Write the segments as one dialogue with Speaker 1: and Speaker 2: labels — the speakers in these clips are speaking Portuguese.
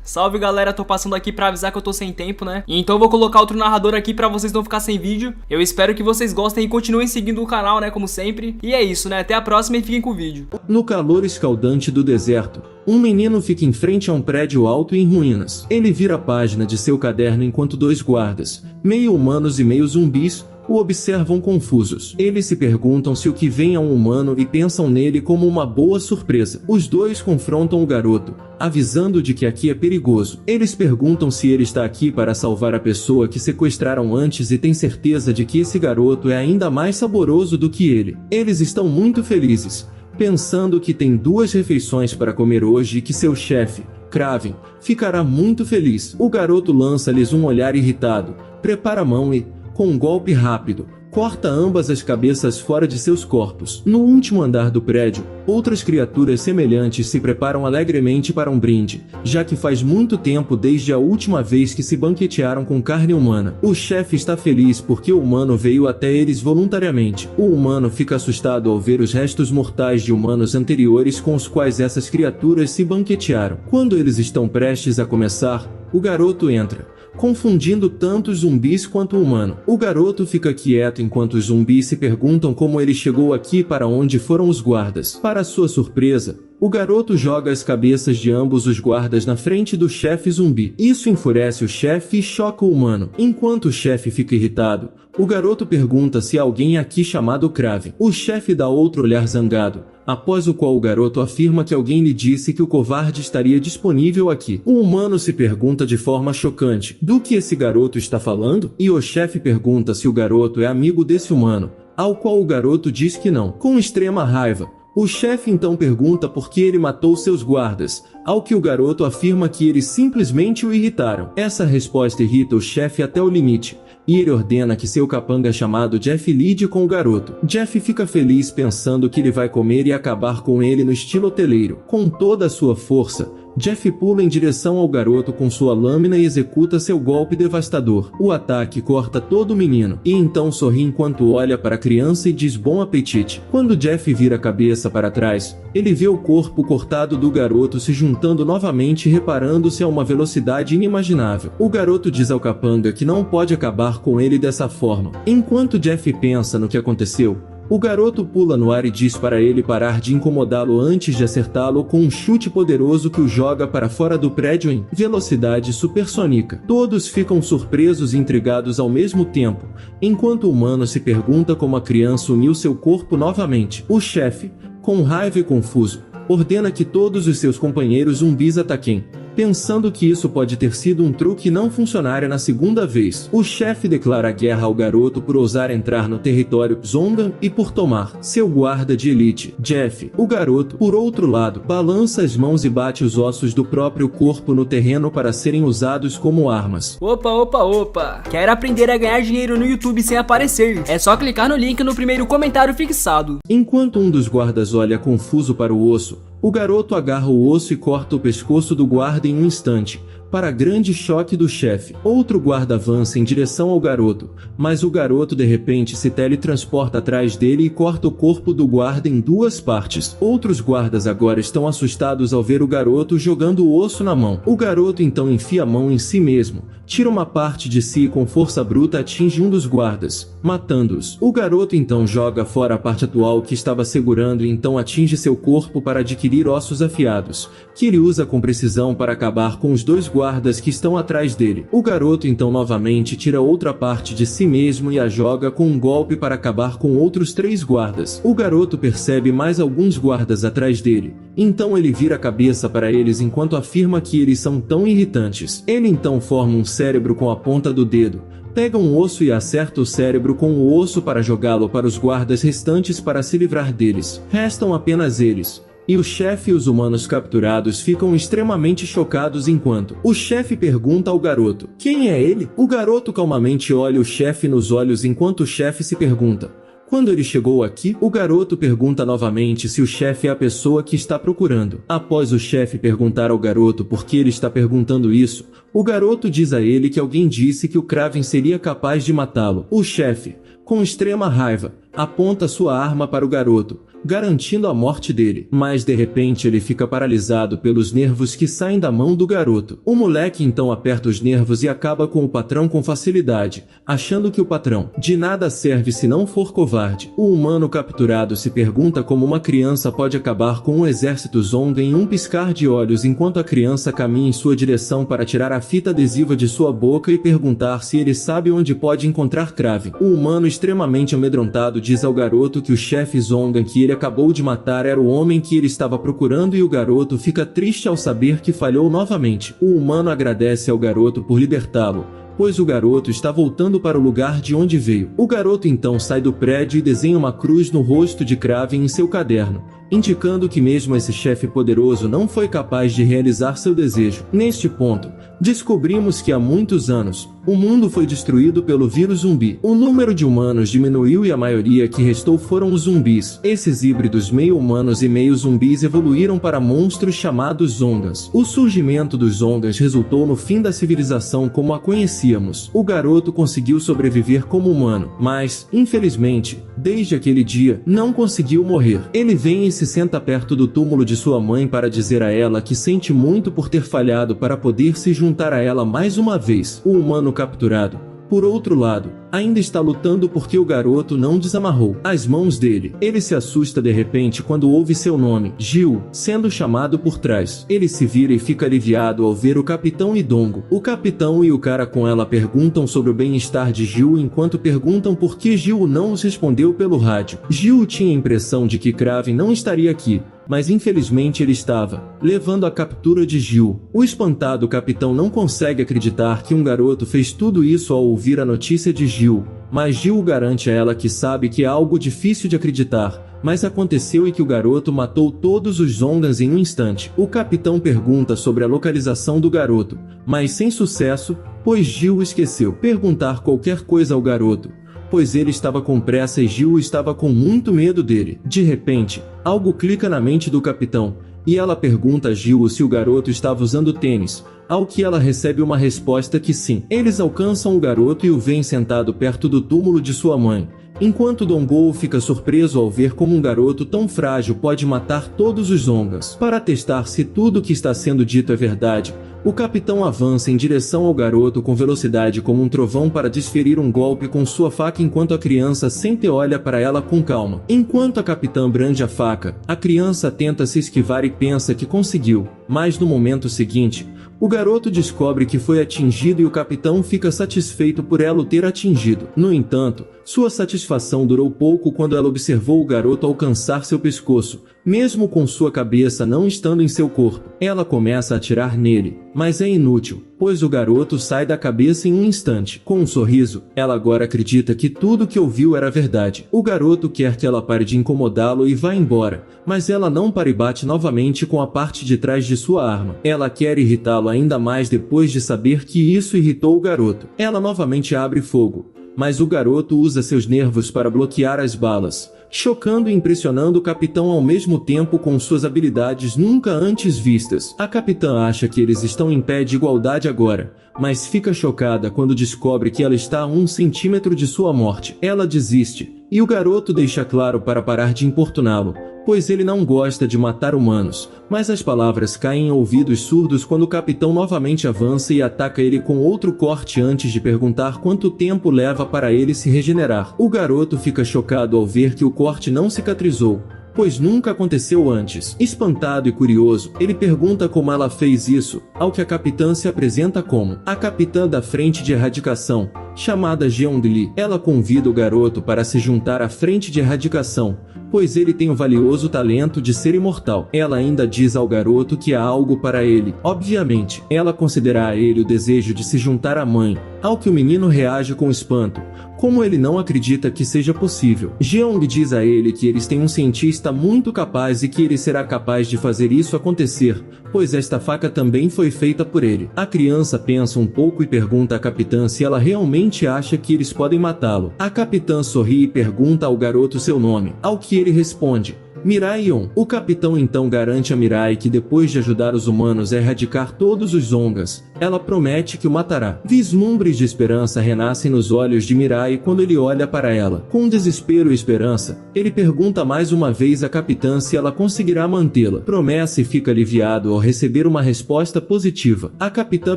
Speaker 1: Salve galera, tô passando aqui pra avisar que eu tô sem tempo, né? Então eu vou colocar outro narrador aqui pra vocês não ficar sem vídeo. Eu espero que vocês gostem e continuem seguindo o canal, né, como sempre. E é isso, né? Até a próxima e fiquem com o vídeo.
Speaker 2: No calor escaldante do deserto, um menino fica em frente a um prédio alto e em ruínas. Ele vira a página de seu caderno enquanto dois guardas, meio humanos e meio zumbis, o observam confusos. Eles se perguntam se o que vem é um humano e pensam nele como uma boa surpresa. Os dois confrontam o garoto, avisando de que aqui é perigoso. Eles perguntam se ele está aqui para salvar a pessoa que sequestraram antes e tem certeza de que esse garoto é ainda mais saboroso do que ele. Eles estão muito felizes, pensando que tem 2 refeições para comer hoje e que seu chefe, Kraven, ficará muito feliz. O garoto lança-lhes um olhar irritado, prepara a mão e, com um golpe rápido, corta ambas as cabeças fora de seus corpos. No último andar do prédio, outras criaturas semelhantes se preparam alegremente para um brinde, já que faz muito tempo desde a última vez que se banquetearam com carne humana. O chefe está feliz porque o humano veio até eles voluntariamente. O humano fica assustado ao ver os restos mortais de humanos anteriores com os quais essas criaturas se banquetearam. Quando eles estão prestes a começar, o garoto entra, confundindo tanto os zumbis quanto o humano. O garoto fica quieto enquanto os zumbis se perguntam como ele chegou aqui e para onde foram os guardas. Para sua surpresa, o garoto joga as cabeças de ambos os guardas na frente do chefe zumbi. Isso enfurece o chefe e choca o humano. Enquanto o chefe fica irritado, o garoto pergunta se há alguém aqui chamado Kraven. O chefe dá outro olhar zangado, após o qual o garoto afirma que alguém lhe disse que o covarde estaria disponível aqui. O humano se pergunta de forma chocante, do que esse garoto está falando? E o chefe pergunta se o garoto é amigo desse humano, ao qual o garoto diz que não. Com extrema raiva, o chefe então pergunta por que ele matou seus guardas, ao que o garoto afirma que eles simplesmente o irritaram. Essa resposta irrita o chefe até o limite, e ele ordena que seu capanga chamado Jeff lide com o garoto. Jeff fica feliz pensando que ele vai comer e acabar com ele no estilo hoteleiro. Com toda a sua força, Jeff pula em direção ao garoto com sua lâmina e executa seu golpe devastador. O ataque corta todo o menino, e então sorri enquanto olha para a criança e diz bom apetite. Quando Jeff vira a cabeça para trás, ele vê o corpo cortado do garoto se juntando novamente e reparando-se a uma velocidade inimaginável. O garoto diz ao capanga que não pode acabar com ele dessa forma. Enquanto Jeff pensa no que aconteceu, o garoto pula no ar e diz para ele parar de incomodá-lo antes de acertá-lo com um chute poderoso que o joga para fora do prédio em velocidade supersônica. Todos ficam surpresos e intrigados ao mesmo tempo, enquanto o humano se pergunta como a criança uniu seu corpo novamente. O chefe, com raiva e confuso, ordena que todos os seus companheiros zumbis ataquem, pensando que isso pode ter sido um truque não funcionário na segunda vez. O chefe declara guerra ao garoto por ousar entrar no território Zondan e por tomar seu guarda de elite, Jeff. O garoto, por outro lado, balança as mãos e bate os ossos do próprio corpo no terreno para serem usados como armas.
Speaker 1: Opa! Quer aprender a ganhar dinheiro no YouTube sem aparecer? É só clicar no link no primeiro comentário fixado.
Speaker 2: Enquanto um dos guardas olha confuso para o osso, o garoto agarra o osso e corta o pescoço do guarda em um instante, para grande choque do chefe. Outro guarda avança em direção ao garoto, mas o garoto de repente se teletransporta atrás dele e corta o corpo do guarda em 2 partes. Outros guardas agora estão assustados ao ver o garoto jogando o osso na mão. O garoto então enfia a mão em si mesmo, tira uma parte de si e com força bruta atinge um dos guardas, matando-os. O garoto então joga fora a parte atual que estava segurando e então atinge seu corpo para adquirir ossos afiados, que ele usa com precisão para acabar com os 2 guardas que estão atrás dele. O garoto então novamente tira outra parte de si mesmo e a joga com um golpe para acabar com outros 3 guardas. O garoto percebe mais alguns guardas atrás dele, então ele vira a cabeça para eles enquanto afirma que eles são tão irritantes. Ele então forma um cérebro com a ponta do dedo, pega um osso e acerta o cérebro com o osso para jogá-lo para os guardas restantes para se livrar deles. Restam apenas eles, e o chefe e os humanos capturados ficam extremamente chocados enquanto o chefe pergunta ao garoto: quem é ele? O garoto calmamente olha o chefe nos olhos enquanto o chefe se pergunta: quando ele chegou aqui? O garoto pergunta novamente se o chefe é a pessoa que está procurando. Após o chefe perguntar ao garoto por que ele está perguntando isso, o garoto diz a ele que alguém disse que o Kraven seria capaz de matá-lo. O chefe, com extrema raiva, aponta sua arma para o garoto, garantindo a morte dele. Mas de repente ele fica paralisado pelos nervos que saem da mão do garoto. O moleque então aperta os nervos e acaba com o patrão com facilidade, achando que o patrão de nada serve se não for covarde. O humano capturado se pergunta como uma criança pode acabar com um exército Zonga em um piscar de olhos enquanto a criança caminha em sua direção para tirar a fita adesiva de sua boca e perguntar se ele sabe onde pode encontrar Kraven. O humano extremamente amedrontado diz ao garoto que o chefe Zonga que ele acabou de matar era o homem que ele estava procurando e o garoto fica triste ao saber que falhou novamente. O humano agradece ao garoto por libertá-lo, pois o garoto está voltando para o lugar de onde veio. O garoto então sai do prédio e desenha uma cruz no rosto de Kraven em seu caderno, indicando que mesmo esse chefe poderoso não foi capaz de realizar seu desejo. Neste ponto, descobrimos que há muitos anos, o mundo foi destruído pelo vírus zumbi. O número de humanos diminuiu e a maioria que restou foram os zumbis. Esses híbridos meio humanos e meio zumbis evoluíram para monstros chamados Zongas. O surgimento dos Zongas resultou no fim da civilização como a conhecíamos. O garoto conseguiu sobreviver como humano, mas, infelizmente, desde aquele dia, não conseguiu morrer. Ele vem e se senta perto do túmulo de sua mãe para dizer a ela que sente muito por ter falhado para poder se juntar a ela mais uma vez. O humano capturado, por outro lado, ainda está lutando porque o garoto não desamarrou as mãos dele. Ele se assusta de repente quando ouve seu nome, Gil, sendo chamado por trás. Ele se vira e fica aliviado ao ver o capitão e Dongo. O capitão e o cara com ela perguntam sobre o bem-estar de Gil enquanto perguntam por que Gil não os respondeu pelo rádio. Gil tinha a impressão de que Kraven não estaria aqui, mas infelizmente ele estava, levando a captura de Gil. O espantado capitão não consegue acreditar que um garoto fez tudo isso ao ouvir a notícia de Gil, mas Gil garante a ela que sabe que é algo difícil de acreditar, mas aconteceu e que o garoto matou todos os Zongas em um instante. O capitão pergunta sobre a localização do garoto, mas sem sucesso, pois Gil esqueceu perguntar qualquer coisa ao garoto, pois ele estava com pressa e Gil estava com muito medo dele. De repente, algo clica na mente do capitão, e ela pergunta a Gil se o garoto estava usando tênis, ao que ela recebe uma resposta que sim. Eles alcançam o garoto e o veem sentado perto do túmulo de sua mãe, enquanto Dongou fica surpreso ao ver como um garoto tão frágil pode matar todos os Zongas. Para testar se tudo o que está sendo dito é verdade, o capitão avança em direção ao garoto com velocidade como um trovão para desferir um golpe com sua faca enquanto a criança sempre olha para ela com calma. Enquanto a capitã brande a faca, a criança tenta se esquivar e pensa que conseguiu, mas no momento seguinte, o garoto descobre que foi atingido e o capitão fica satisfeito por ela o ter atingido. No entanto, sua satisfação durou pouco quando ela observou o garoto alcançar seu pescoço, mesmo com sua cabeça não estando em seu corpo. Ela começa a atirar nele, mas é inútil, pois o garoto sai da cabeça em um instante. Com um sorriso, ela agora acredita que tudo que ouviu era verdade. O garoto quer que ela pare de incomodá-lo e vá embora, mas ela não para e bate novamente com a parte de trás de sua arma. Ela quer irritá-lo ainda mais depois de saber que isso irritou o garoto. Ela novamente abre fogo, mas o garoto usa seus nervos para bloquear as balas, chocando e impressionando o capitão ao mesmo tempo com suas habilidades nunca antes vistas. A capitã acha que eles estão em pé de igualdade agora, mas fica chocada quando descobre que ela está a 1 centímetro de sua morte. Ela desiste, e o garoto deixa claro para parar de importuná-lo, pois ele não gosta de matar humanos, mas as palavras caem em ouvidos surdos quando o capitão novamente avança e ataca ele com outro corte antes de perguntar quanto tempo leva para ele se regenerar. O garoto fica chocado ao ver que o corte não cicatrizou, pois nunca aconteceu antes. Espantado e curioso, ele pergunta como ela fez isso, ao que a capitã se apresenta como a capitã da frente de erradicação, chamada Jeondli. Ela convida o garoto para se juntar à frente de erradicação, pois ele tem o valioso talento de ser imortal. Ela ainda diz ao garoto que há algo para ele. Obviamente, ela concederá a ele o desejo de se juntar à mãe, ao que o menino reage com espanto, como ele não acredita que seja possível. Jeong diz a ele que eles têm um cientista muito capaz e que ele será capaz de fazer isso acontecer, pois esta faca também foi feita por ele. A criança pensa um pouco e pergunta à capitã se ela realmente acha que eles podem matá-lo. A capitã sorri e pergunta ao garoto seu nome, ao que ele responde, Mirai e On. O capitão então garante a Mirai que depois de ajudar os humanos a erradicar todos os Zongas, ela promete que o matará. Vislumbres de esperança renascem nos olhos de Mirai quando ele olha para ela. Com desespero e esperança, ele pergunta mais uma vez à capitã se ela conseguirá mantê-la. Promessa e fica aliviado ao receber uma resposta positiva. A capitã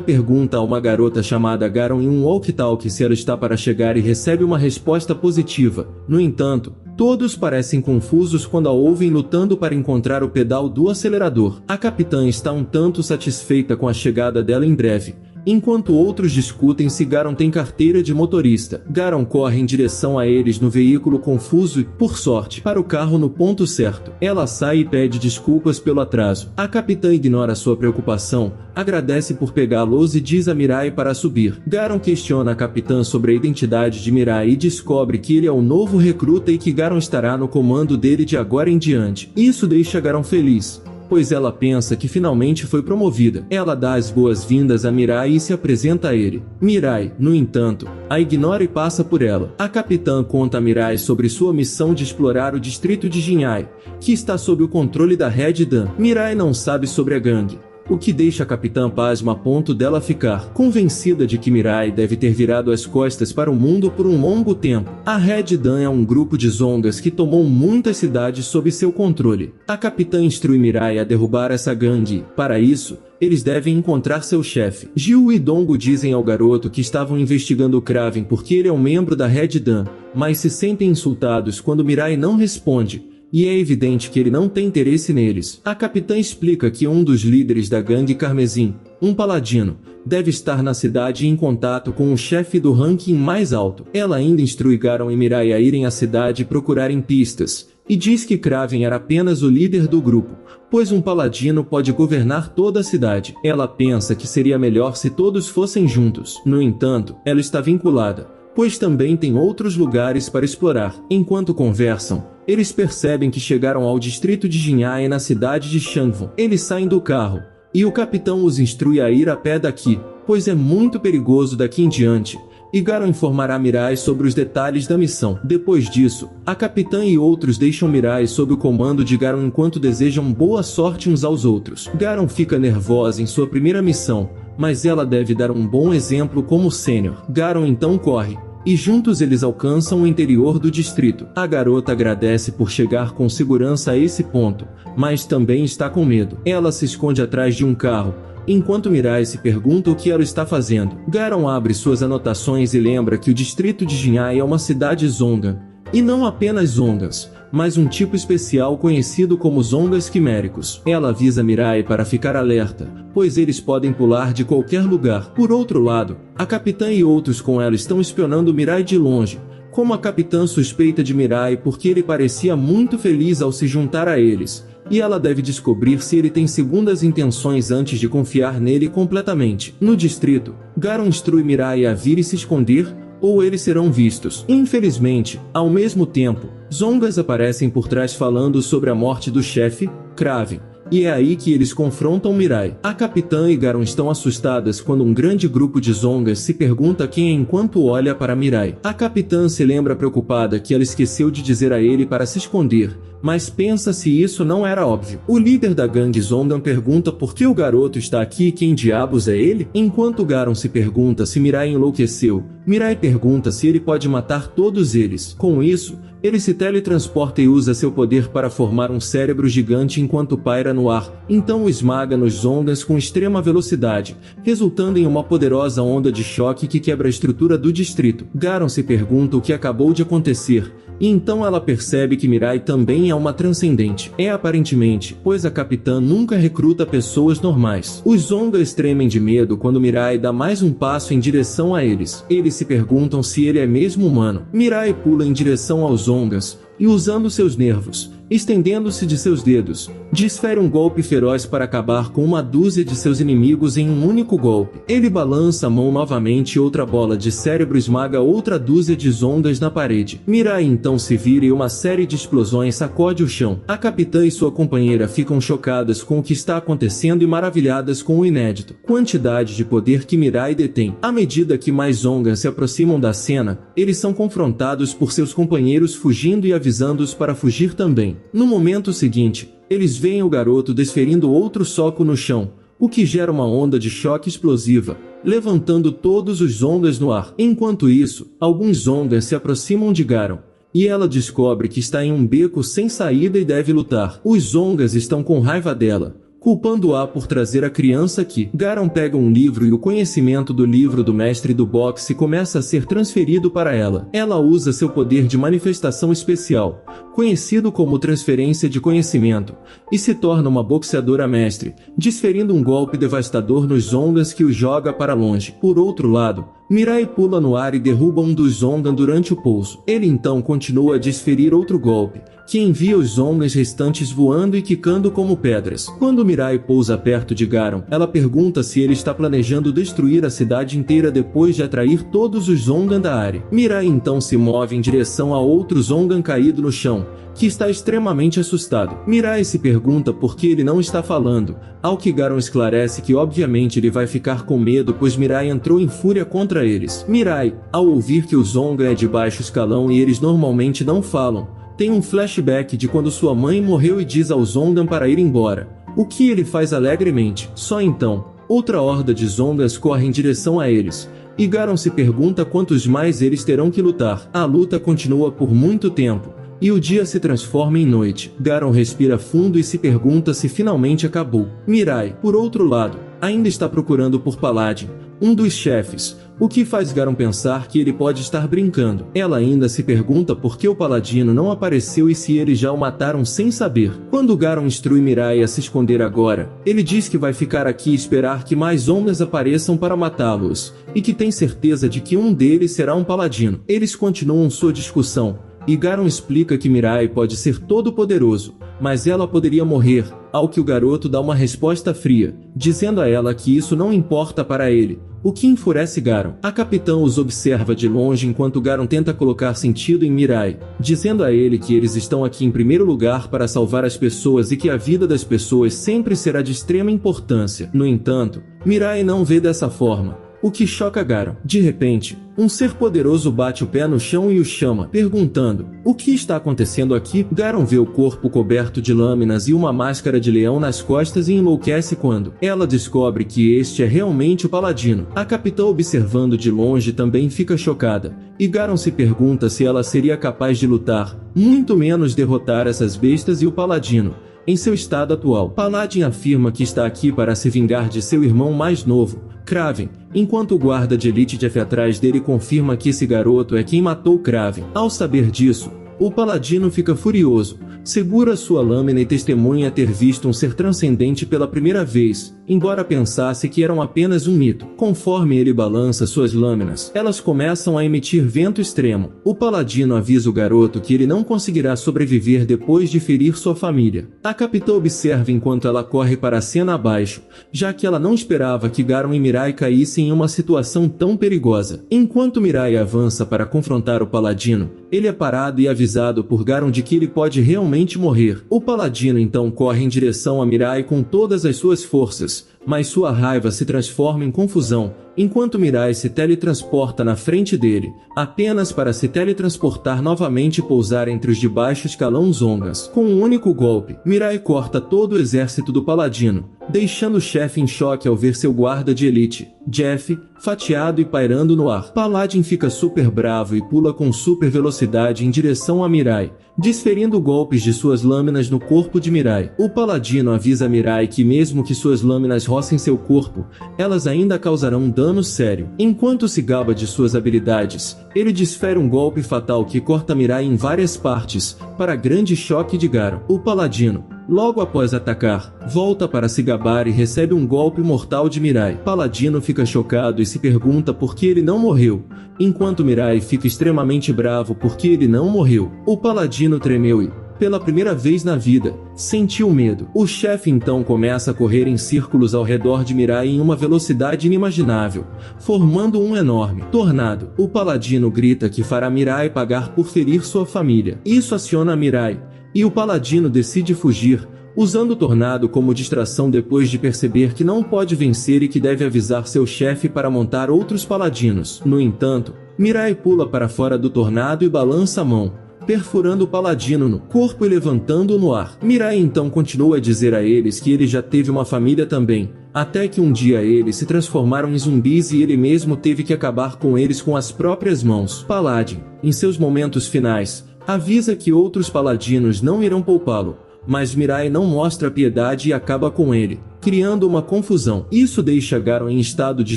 Speaker 2: pergunta a uma garota chamada Garon em um walkie-talkie se ela está para chegar e recebe uma resposta positiva. No entanto, todos parecem confusos quando a ouvem lutando para encontrar o pedal do acelerador. A capitã está um tanto satisfeita com a chegada dela em breve, enquanto outros discutem se Garon tem carteira de motorista. Garon corre em direção a eles no veículo confuso e, por sorte, para o carro no ponto certo. Ela sai e pede desculpas pelo atraso. A capitã ignora sua preocupação, agradece por pegá-los e diz a Mirai para subir. Garon questiona a capitã sobre a identidade de Mirai e descobre que ele é o novo recruta e que Garon estará no comando dele de agora em diante. Isso deixa Garon feliz, pois ela pensa que finalmente foi promovida. Ela dá as boas-vindas a Mirai e se apresenta a ele. Mirai, no entanto, a ignora e passa por ela. A capitã conta a Mirai sobre sua missão de explorar o distrito de Jinhai, que está sob o controle da Red Dan. Mirai não sabe sobre a gangue, o que deixa a capitã pasma a ponto dela ficar convencida de que Mirai deve ter virado as costas para o mundo por um longo tempo. A Red Dan é um grupo de Zongas que tomou muitas cidades sob seu controle. A capitã instrui Mirai a derrubar essa gangue. Para isso, eles devem encontrar seu chefe. Gil e Dongo dizem ao garoto que estavam investigando o Kraven porque ele é um membro da Red Dan, mas se sentem insultados quando Mirai não responde, e é evidente que ele não tem interesse neles. A capitã explica que um dos líderes da gangue Carmesim, um paladino, deve estar na cidade em contato com o chefe do ranking mais alto. Ela ainda instrui Garon e Mirai a irem à cidade e procurarem pistas, e diz que Kraven era apenas o líder do grupo, pois um paladino pode governar toda a cidade. Ela pensa que seria melhor se todos fossem juntos. No entanto, ela está vinculada, pois também tem outros lugares para explorar. Enquanto conversam, eles percebem que chegaram ao distrito de Jinhai na cidade de Shangvon. Eles saem do carro, e o capitão os instrui a ir a pé daqui, pois é muito perigoso daqui em diante, e Garon informará Mirai sobre os detalhes da missão. Depois disso, a capitã e outros deixam Mirai sob o comando de Garon enquanto desejam boa sorte uns aos outros. Garon fica nervosa em sua primeira missão, mas ela deve dar um bom exemplo como sênior. Garon então corre, e juntos eles alcançam o interior do distrito. A garota agradece por chegar com segurança a esse ponto, mas também está com medo. Ela se esconde atrás de um carro, enquanto Mirai se pergunta o que ela está fazendo. Garon abre suas anotações e lembra que o distrito de Jinhai é uma cidade Zonga, e não apenas Zongas, mas um tipo especial conhecido como Zongas quiméricos. Ela avisa Mirai para ficar alerta, pois eles podem pular de qualquer lugar. Por outro lado, a capitã e outros com ela estão espionando Mirai de longe, como a capitã suspeita de Mirai porque ele parecia muito feliz ao se juntar a eles, e ela deve descobrir se ele tem segundas intenções antes de confiar nele completamente. No distrito, Garon instrui Mirai a vir e se esconder, ou eles serão vistos. Infelizmente, ao mesmo tempo, Zongas aparecem por trás falando sobre a morte do chefe, Kraven, e é aí que eles confrontam Mirai. A capitã e Garon estão assustadas quando um grande grupo de Zongas se pergunta quem é enquanto olha para Mirai. A capitã se lembra preocupada que ela esqueceu de dizer a ele para se esconder, mas pensa se isso não era óbvio. O líder da gangue Zongan pergunta por que o garoto está aqui e quem diabos é ele? Enquanto Garon se pergunta se Mirai enlouqueceu, Mirai pergunta se ele pode matar todos eles. Com isso, ele se teletransporta e usa seu poder para formar um cérebro gigante enquanto paira no ar, então o esmaga nos Zongas com extrema velocidade, resultando em uma poderosa onda de choque que quebra a estrutura do distrito. Garon se pergunta o que acabou de acontecer, e então ela percebe que Mirai também é uma transcendente. É aparentemente, pois a capitã nunca recruta pessoas normais. Os Zongas tremem de medo quando Mirai dá mais um passo em direção a eles. Eles se perguntam se ele é mesmo humano. Mirai pula em direção aos Zongas, e usando seus nervos, estendendo-se de seus dedos, desfere um golpe feroz para acabar com uma dúzia de seus inimigos em um único golpe. Ele balança a mão novamente e outra bola de cérebro esmaga outra dúzia de Zongas na parede. Mirai então se vira e uma série de explosões sacode o chão. A capitã e sua companheira ficam chocadas com o que está acontecendo e maravilhadas com o inédito quantidade de poder que Mirai detém. À medida que mais Zongas se aproximam da cena, eles são confrontados por seus companheiros fugindo e avisando-os para fugir também. bem. No momento seguinte, eles veem o garoto desferindo outro soco no chão, o que gera uma onda de choque explosiva, levantando todos os Zongans no ar. Enquanto isso, alguns Zongans se aproximam de Garon, e ela descobre que está em um beco sem saída e deve lutar. Os Zongans estão com raiva dela, culpando-a por trazer a criança aqui. Garon pega um livro e o conhecimento do livro do mestre do boxe começa a ser transferido para ela. Ela usa seu poder de manifestação especial, conhecido como transferência de conhecimento, e se torna uma boxeadora mestre, desferindo um golpe devastador nos Zongans que o joga para longe. Por outro lado, Mirai pula no ar e derruba um dos Zongan durante o pouso. Ele então continua a desferir outro golpe, que envia os Zongans restantes voando e quicando como pedras. Quando Mirai pousa perto de Garon, ela pergunta se ele está planejando destruir a cidade inteira depois de atrair todos os Zongan da área. Mirai então se move em direção a outro Zongan caído no chão, que está extremamente assustado. Mirai se pergunta por que ele não está falando, ao que Garon esclarece que obviamente ele vai ficar com medo pois Mirai entrou em fúria contra eles. Mirai, ao ouvir que o Zongan é de baixo escalão e eles normalmente não falam, tem um flashback de quando sua mãe morreu e diz ao Zongan para ir embora, o que ele faz alegremente. Só então, outra horda de Zongans corre em direção a eles, e Garon se pergunta quantos mais eles terão que lutar. A luta continua por muito tempo, e o dia se transforma em noite. Garon respira fundo e se pergunta se finalmente acabou. Mirai, por outro lado, ainda está procurando por Paladin, um dos chefes, o que faz Garon pensar que ele pode estar brincando. Ela ainda se pergunta por que o Paladino não apareceu e se eles já o mataram sem saber. Quando Garon instrui Mirai a se esconder agora, ele diz que vai ficar aqui e esperar que mais Zongans apareçam para matá-los, e que tem certeza de que um deles será um Paladino. Eles continuam sua discussão, e Garon explica que Mirai pode ser todo-poderoso, mas ela poderia morrer, ao que o garoto dá uma resposta fria, dizendo a ela que isso não importa para ele, o que enfurece Garon. A capitã os observa de longe enquanto Garon tenta colocar sentido em Mirai, dizendo a ele que eles estão aqui em primeiro lugar para salvar as pessoas e que a vida das pessoas sempre será de extrema importância. No entanto, Mirai não vê dessa forma, o que choca Garon. De repente, um ser poderoso bate o pé no chão e o chama, perguntando: o que está acontecendo aqui? Garon vê o corpo coberto de lâminas e uma máscara de leão nas costas e enlouquece quando ela descobre que este é realmente o Paladino. A capitã, observando de longe, também fica chocada, e Garon se pergunta se ela seria capaz de lutar, muito menos derrotar essas bestas e o Paladino. Em seu estado atual, Paladin afirma que está aqui para se vingar de seu irmão mais novo, Kraven, enquanto o guarda de elite Jeff atrás dele confirma que esse garoto é quem matou Kraven. Ao saber disso, o Paladino fica furioso, segura sua lâmina e testemunha ter visto um ser transcendente pela primeira vez, embora pensasse que eram apenas um mito. Conforme ele balança suas lâminas, elas começam a emitir vento extremo. O Paladino avisa o garoto que ele não conseguirá sobreviver depois de ferir sua família. A capitã observa enquanto ela corre para a cena abaixo, já que ela não esperava que Garon e Mirai caíssem em uma situação tão perigosa. Enquanto Mirai avança para confrontar o Paladino, ele é parado e avisado por Garon de que ele pode realmente morrer. O Paladino então corre em direção a Mirai com todas as suas forças, mas sua raiva se transforma em confusão, enquanto Mirai se teletransporta na frente dele, apenas para se teletransportar novamente e pousar entre os de baixo escalão Zongans. Com um único golpe, Mirai corta todo o exército do Paladino, deixando o chefe em choque ao ver seu guarda de elite, Jeff, fatiado e pairando no ar. Paladin fica super bravo e pula com super velocidade em direção a Mirai, desferindo golpes de suas lâminas no corpo de Mirai. O Paladino avisa Mirai que mesmo que suas lâminas rocem seu corpo, elas ainda causarão um dano sério. Enquanto se gaba de suas habilidades, ele desfere um golpe fatal que corta Mirai em várias partes, para grande choque de Garon. O Paladino, logo após atacar, volta para se gabar e recebe um golpe mortal de Mirai. Paladino fica chocado e se pergunta por que ele não morreu, enquanto Mirai fica extremamente bravo porque ele não morreu. O Paladino tremeu e, pela primeira vez na vida, sentiu medo. O chefe então começa a correr em círculos ao redor de Mirai em uma velocidade inimaginável, formando um enorme tornado. O Paladino grita que fará Mirai pagar por ferir sua família. Isso aciona Mirai, e o Paladino decide fugir, usando o tornado como distração depois de perceber que não pode vencer e que deve avisar seu chefe para montar outros paladinos. No entanto, Mirai pula para fora do tornado e balança a mão, perfurando o paladino no corpo e levantando-o no ar. Mirai então continua a dizer a eles que ele já teve uma família também, até que um dia eles se transformaram em zumbis e ele mesmo teve que acabar com eles com as próprias mãos. Paladin, em seus momentos finais, avisa que outros paladinos não irão poupá-lo, mas Mirai não mostra piedade e acaba com ele, criando uma confusão. Isso deixa Garon em estado de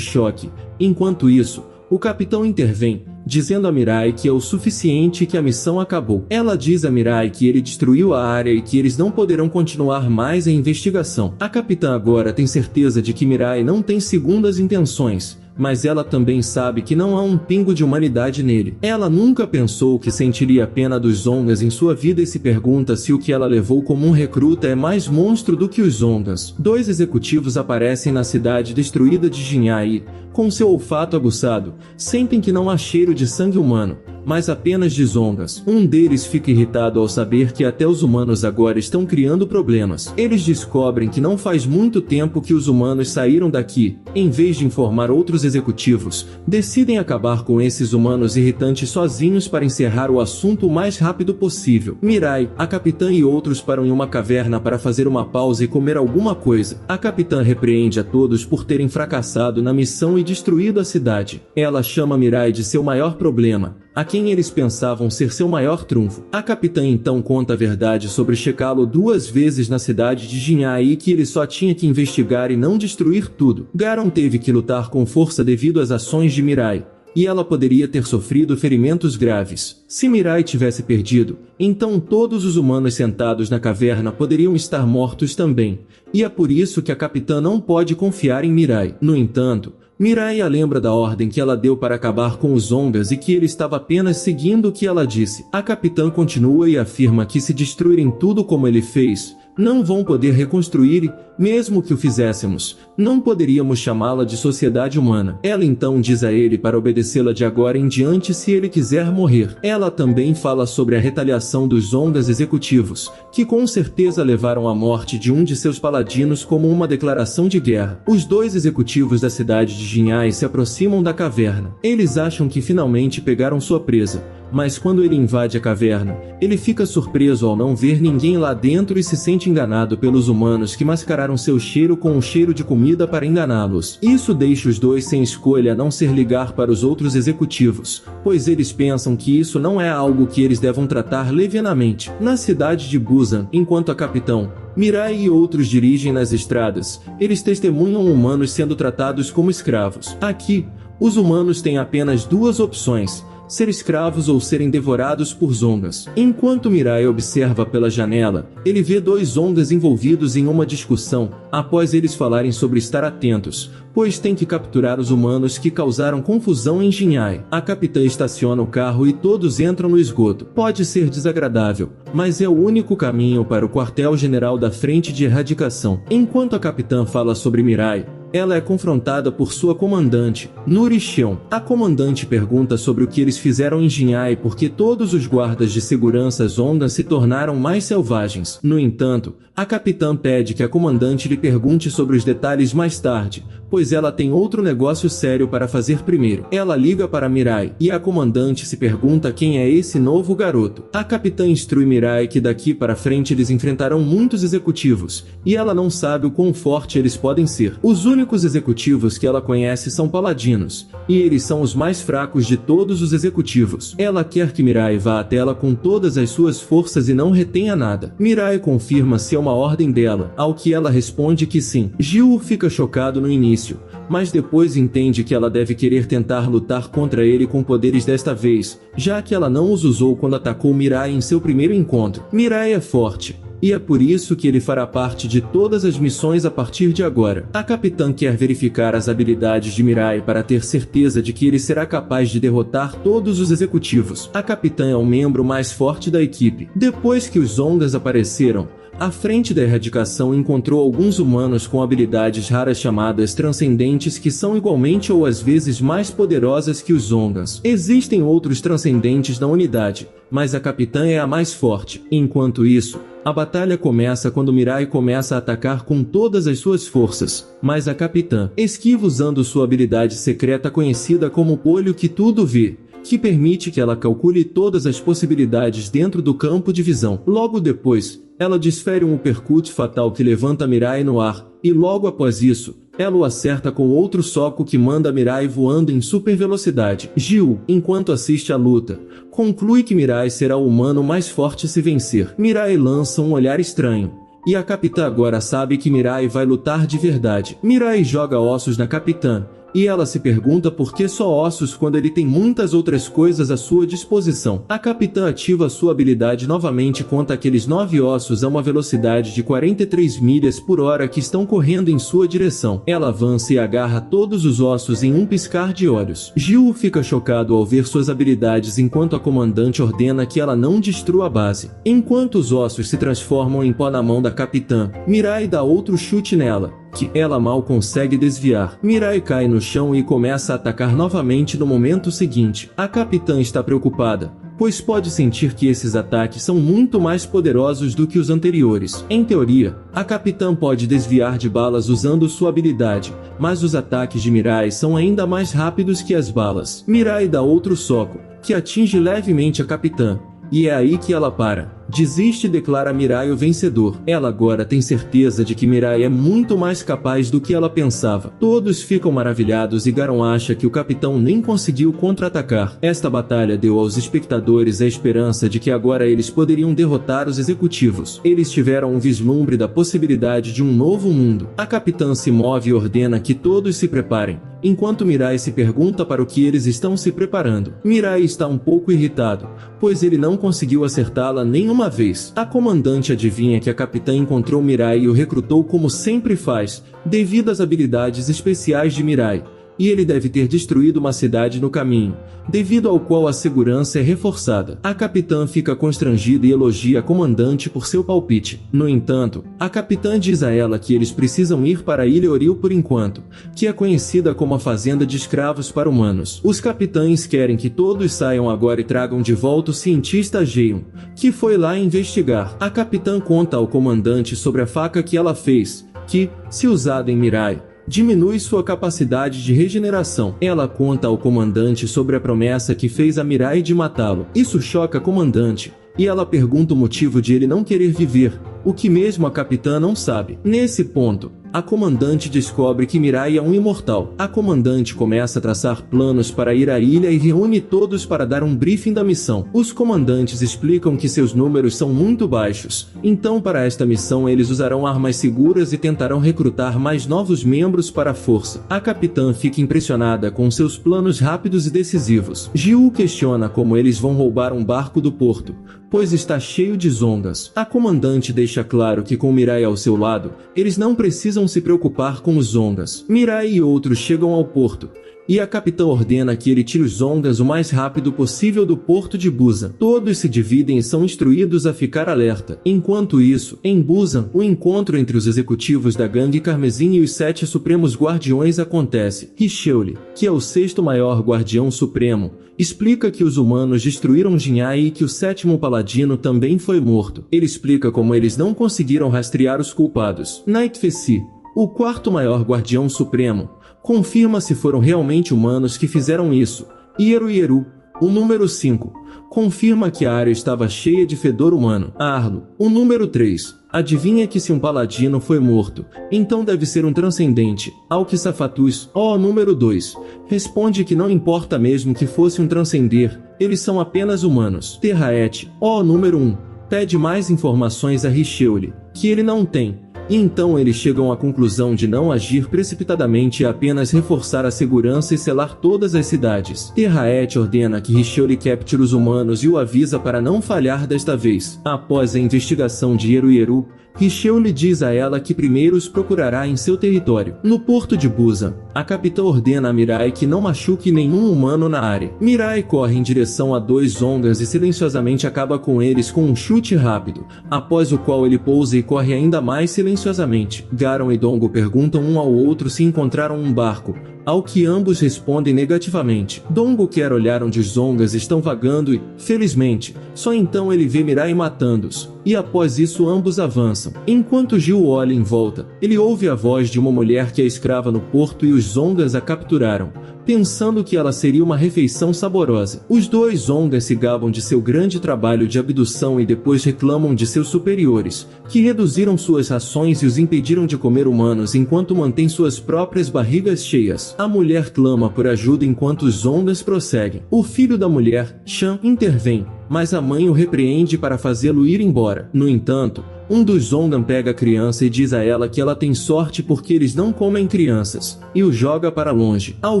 Speaker 2: choque. Enquanto isso, o capitão intervém, dizendo a Mirai que é o suficiente e que a missão acabou. Ela diz a Mirai que ele destruiu a área e que eles não poderão continuar mais a investigação. A capitã agora tem certeza de que Mirai não tem segundas intenções, mas ela também sabe que não há um pingo de humanidade nele. Ela nunca pensou que sentiria a pena dos Zongas em sua vida e se pergunta se o que ela levou como um recruta é mais monstro do que os Zongas. 2 executivos aparecem na cidade destruída de Jinhai e, com seu olfato aguçado, sentem que não há cheiro de sangue humano, mas apenas de Zongas. Um deles fica irritado ao saber que até os humanos agora estão criando problemas. Eles descobrem que não faz muito tempo que os humanos saíram daqui. Em vez de informar outros executivos, decidem acabar com esses humanos irritantes sozinhos para encerrar o assunto o mais rápido possível. Mirai, a capitã e outros param em uma caverna para fazer uma pausa e comer alguma coisa. A capitã repreende a todos por terem fracassado na missão e destruído a cidade. Ela chama Mirai de seu maior problema, a quem eles pensavam ser seu maior trunfo. A capitã então conta a verdade sobre checá-lo 2 vezes na cidade de Jinhai e que ele só tinha que investigar e não destruir tudo. Garon teve que lutar com força devido às ações de Mirai, e ela poderia ter sofrido ferimentos graves. Se Mirai tivesse perdido, então todos os humanos sentados na caverna poderiam estar mortos também, e é por isso que a capitã não pode confiar em Mirai. No entanto, Mirai a lembra da ordem que ela deu para acabar com os Zongas e que ele estava apenas seguindo o que ela disse. A capitã continua e afirma que se destruírem tudo como ele fez, não vão poder reconstruir e, mesmo que o fizéssemos, não poderíamos chamá-la de sociedade humana. Ela então diz a ele para obedecê-la de agora em diante se ele quiser morrer. Ela também fala sobre a retaliação dos Zongas executivos, que com certeza levaram à morte de um de seus paladinos como uma declaração de guerra. Os 2 executivos da cidade de Jinhai se aproximam da caverna. Eles acham que finalmente pegaram sua presa, mas quando ele invade a caverna, ele fica surpreso ao não ver ninguém lá dentro e se sente enganado pelos humanos que mascararam seu cheiro com um cheiro de comida para enganá-los. Isso deixa os 2 sem escolha a não ser ligar para os outros executivos, pois eles pensam que isso não é algo que eles devam tratar levianamente. Na cidade de Busan, enquanto a capitão, Mirai e outros dirigem nas estradas, eles testemunham humanos sendo tratados como escravos. Aqui, os humanos têm apenas 2 opções: ser escravos ou serem devorados por Zongas. Enquanto Mirai observa pela janela, ele vê 2 Zongas envolvidos em uma discussão, após eles falarem sobre estar atentos, pois tem que capturar os humanos que causaram confusão em Jinhai. A capitã estaciona o carro e todos entram no esgoto. Pode ser desagradável, mas é o único caminho para o quartel-general da Frente de Erradicação. Enquanto a capitã fala sobre Mirai, ela é confrontada por sua comandante, Nuri Xion. A comandante pergunta sobre o que eles fizeram em Jinhai porque todos os guardas de segurança Zongas se tornaram mais selvagens. No entanto, a capitã pede que a comandante lhe pergunte sobre os detalhes mais tarde, pois ela tem outro negócio sério para fazer primeiro. Ela liga para Mirai, e a comandante se pergunta quem é esse novo garoto. A capitã instrui Mirai que daqui para frente eles enfrentarão muitos executivos, e ela não sabe o quão forte eles podem ser. Os únicos executivos que ela conhece são paladinos, e eles são os mais fracos de todos os executivos. Ela quer que Mirai vá até ela com todas as suas forças e não retenha nada. Mirai confirma se é uma ordem dela, ao que ela responde que sim. Jiu fica chocado no início, mas depois entende que ela deve querer tentar lutar contra ele com poderes desta vez, já que ela não os usou quando atacou Mirai em seu primeiro encontro. Mirai é forte, e é por isso que ele fará parte de todas as missões a partir de agora. A capitã quer verificar as habilidades de Mirai para ter certeza de que ele será capaz de derrotar todos os executivos. A capitã é o membro mais forte da equipe. Depois que os Zongas apareceram, a Frente da Erradicação encontrou alguns humanos com habilidades raras chamadas transcendentes que são igualmente ou às vezes mais poderosas que os Zongas. Existem outros transcendentes na unidade, mas a capitã é a mais forte. Enquanto isso, a batalha começa quando Mirai começa a atacar com todas as suas forças, mas a capitã esquiva usando sua habilidade secreta conhecida como Olho que Tudo Vê. que permite que ela calcule todas as possibilidades dentro do campo de visão. Logo depois, ela desfere um uppercut fatal que levanta Mirai no ar, e logo após isso, ela o acerta com outro soco que manda Mirai voando em super velocidade. Gil, enquanto assiste a luta, conclui que Mirai será o humano mais forte se vencer. Mirai lança um olhar estranho, e a capitã agora sabe que Mirai vai lutar de verdade. Mirai joga ossos na capitã, e ela se pergunta por que só ossos quando ele tem muitas outras coisas à sua disposição. A capitã ativa sua habilidade novamente contra aqueles 9 ossos a uma velocidade de 43 milhas por hora que estão correndo em sua direção. Ela avança e agarra todos os ossos em um piscar de olhos. Gil fica chocado ao ver suas habilidades enquanto a comandante ordena que ela não destrua a base. Enquanto os ossos se transformam em pó na mão da capitã, Mirai dá outro chute nela, que ela mal consegue desviar. Mirai cai no chão e começa a atacar novamente no momento seguinte. A capitã está preocupada, pois pode sentir que esses ataques são muito mais poderosos do que os anteriores. Em teoria, a capitã pode desviar de balas usando sua habilidade, mas os ataques de Mirai são ainda mais rápidos que as balas. Mirai dá outro soco, que atinge levemente a capitã, e é aí que ela para. Desiste e declara Mirai o vencedor. Ela agora tem certeza de que Mirai é muito mais capaz do que ela pensava. Todos ficam maravilhados e Garon acha que o capitão nem conseguiu contra-atacar. Esta batalha deu aos espectadores a esperança de que agora eles poderiam derrotar os executivos. Eles tiveram um vislumbre da possibilidade de um novo mundo. A capitã se move e ordena que todos se preparem, enquanto Mirai se pergunta para o que eles estão se preparando. Mirai está um pouco irritado, pois ele não conseguiu acertá-la nenhuma vez. A comandante adivinha que a capitã encontrou Mirai e o recrutou como sempre faz, devido às habilidades especiais de Mirai, e ele deve ter destruído uma cidade no caminho, devido ao qual a segurança é reforçada. A capitã fica constrangida e elogia a comandante por seu palpite. No entanto, a capitã diz a ela que eles precisam ir para a Ilha Oril por enquanto, que é conhecida como a fazenda de escravos para humanos. Os capitães querem que todos saiam agora e tragam de volta o cientista Jeion, que foi lá investigar. A capitã conta ao comandante sobre a faca que ela fez, que, se usada em Mirai, diminui sua capacidade de regeneração. Ela conta ao comandante sobre a promessa que fez a Mirai de matá-lo. Isso choca a comandante, e ela pergunta o motivo de ele não querer viver, o que mesmo a capitã não sabe. Nesse ponto, a comandante descobre que Mirai é um imortal. A comandante começa a traçar planos para ir à ilha e reúne todos para dar um briefing da missão. Os comandantes explicam que seus números são muito baixos, então para esta missão eles usarão armas seguras e tentarão recrutar mais novos membros para a força. A capitã fica impressionada com seus planos rápidos e decisivos. Gil questiona como eles vão roubar um barco do porto, pois está cheio de zongas. A comandante deixa claro que com Mirai ao seu lado, eles não precisam se preocupar com os zongas. Mirai e outros chegam ao porto, e a capitã ordena que ele tire os zongas o mais rápido possível do porto de Busan. Todos se dividem e são instruídos a ficar alerta. Enquanto isso, em Busan, o encontro entre os executivos da gangue Carmesim e os 7 supremos guardiões acontece. Richelieu, que é o 6º maior guardião supremo, explica que os humanos destruíram Jinhai e que o 7º paladino também foi morto. Ele explica como eles não conseguiram rastrear os culpados. Nightfesi, o 4º maior guardião supremo, confirma se foram realmente humanos que fizeram isso. Yeru, o número 5, confirma que a área estava cheia de fedor humano. Arlo, o número 3, adivinha que se um paladino foi morto, então deve ser um transcendente. Alquisafatus, o número 2, responde que não importa mesmo que fosse um transcender, eles são apenas humanos. Terraet, o número 1, pede mais informações a Richelieu, que ele não tem. E então eles chegam à conclusão de não agir precipitadamente e apenas reforçar a segurança e selar todas as cidades. Terraet ordena que Richelieu capture os humanos e o avisa para não falhar desta vez. Após a investigação de Yeru, Richelieu lhe diz a ela que primeiro os procurará em seu território. No porto de Busan, a capitã ordena a Mirai que não machuque nenhum humano na área. Mirai corre em direção a 2 zongas e silenciosamente acaba com eles com um chute rápido, após o qual ele pousa e corre ainda mais silenciosamente. Garon e Dongo perguntam um ao outro se encontraram um barco, ao que ambos respondem negativamente. Dongo quer olhar onde os zongas estão vagando e, felizmente, só então ele vê Mirai matando-os, e após isso ambos avançam. Enquanto Gil olha em volta, ele ouve a voz de uma mulher que é escrava no porto e os zongas a capturaram, pensando que ela seria uma refeição saborosa. Os dois Zongas se gabam de seu grande trabalho de abdução e depois reclamam de seus superiores, que reduziram suas rações e os impediram de comer humanos enquanto mantêm suas próprias barrigas cheias. A mulher clama por ajuda enquanto os Zongas prosseguem. O filho da mulher, Shan, intervém, mas a mãe o repreende para fazê-lo ir embora. No entanto, um dos Zongan pega a criança e diz a ela que ela tem sorte porque eles não comem crianças, e o joga para longe. Ao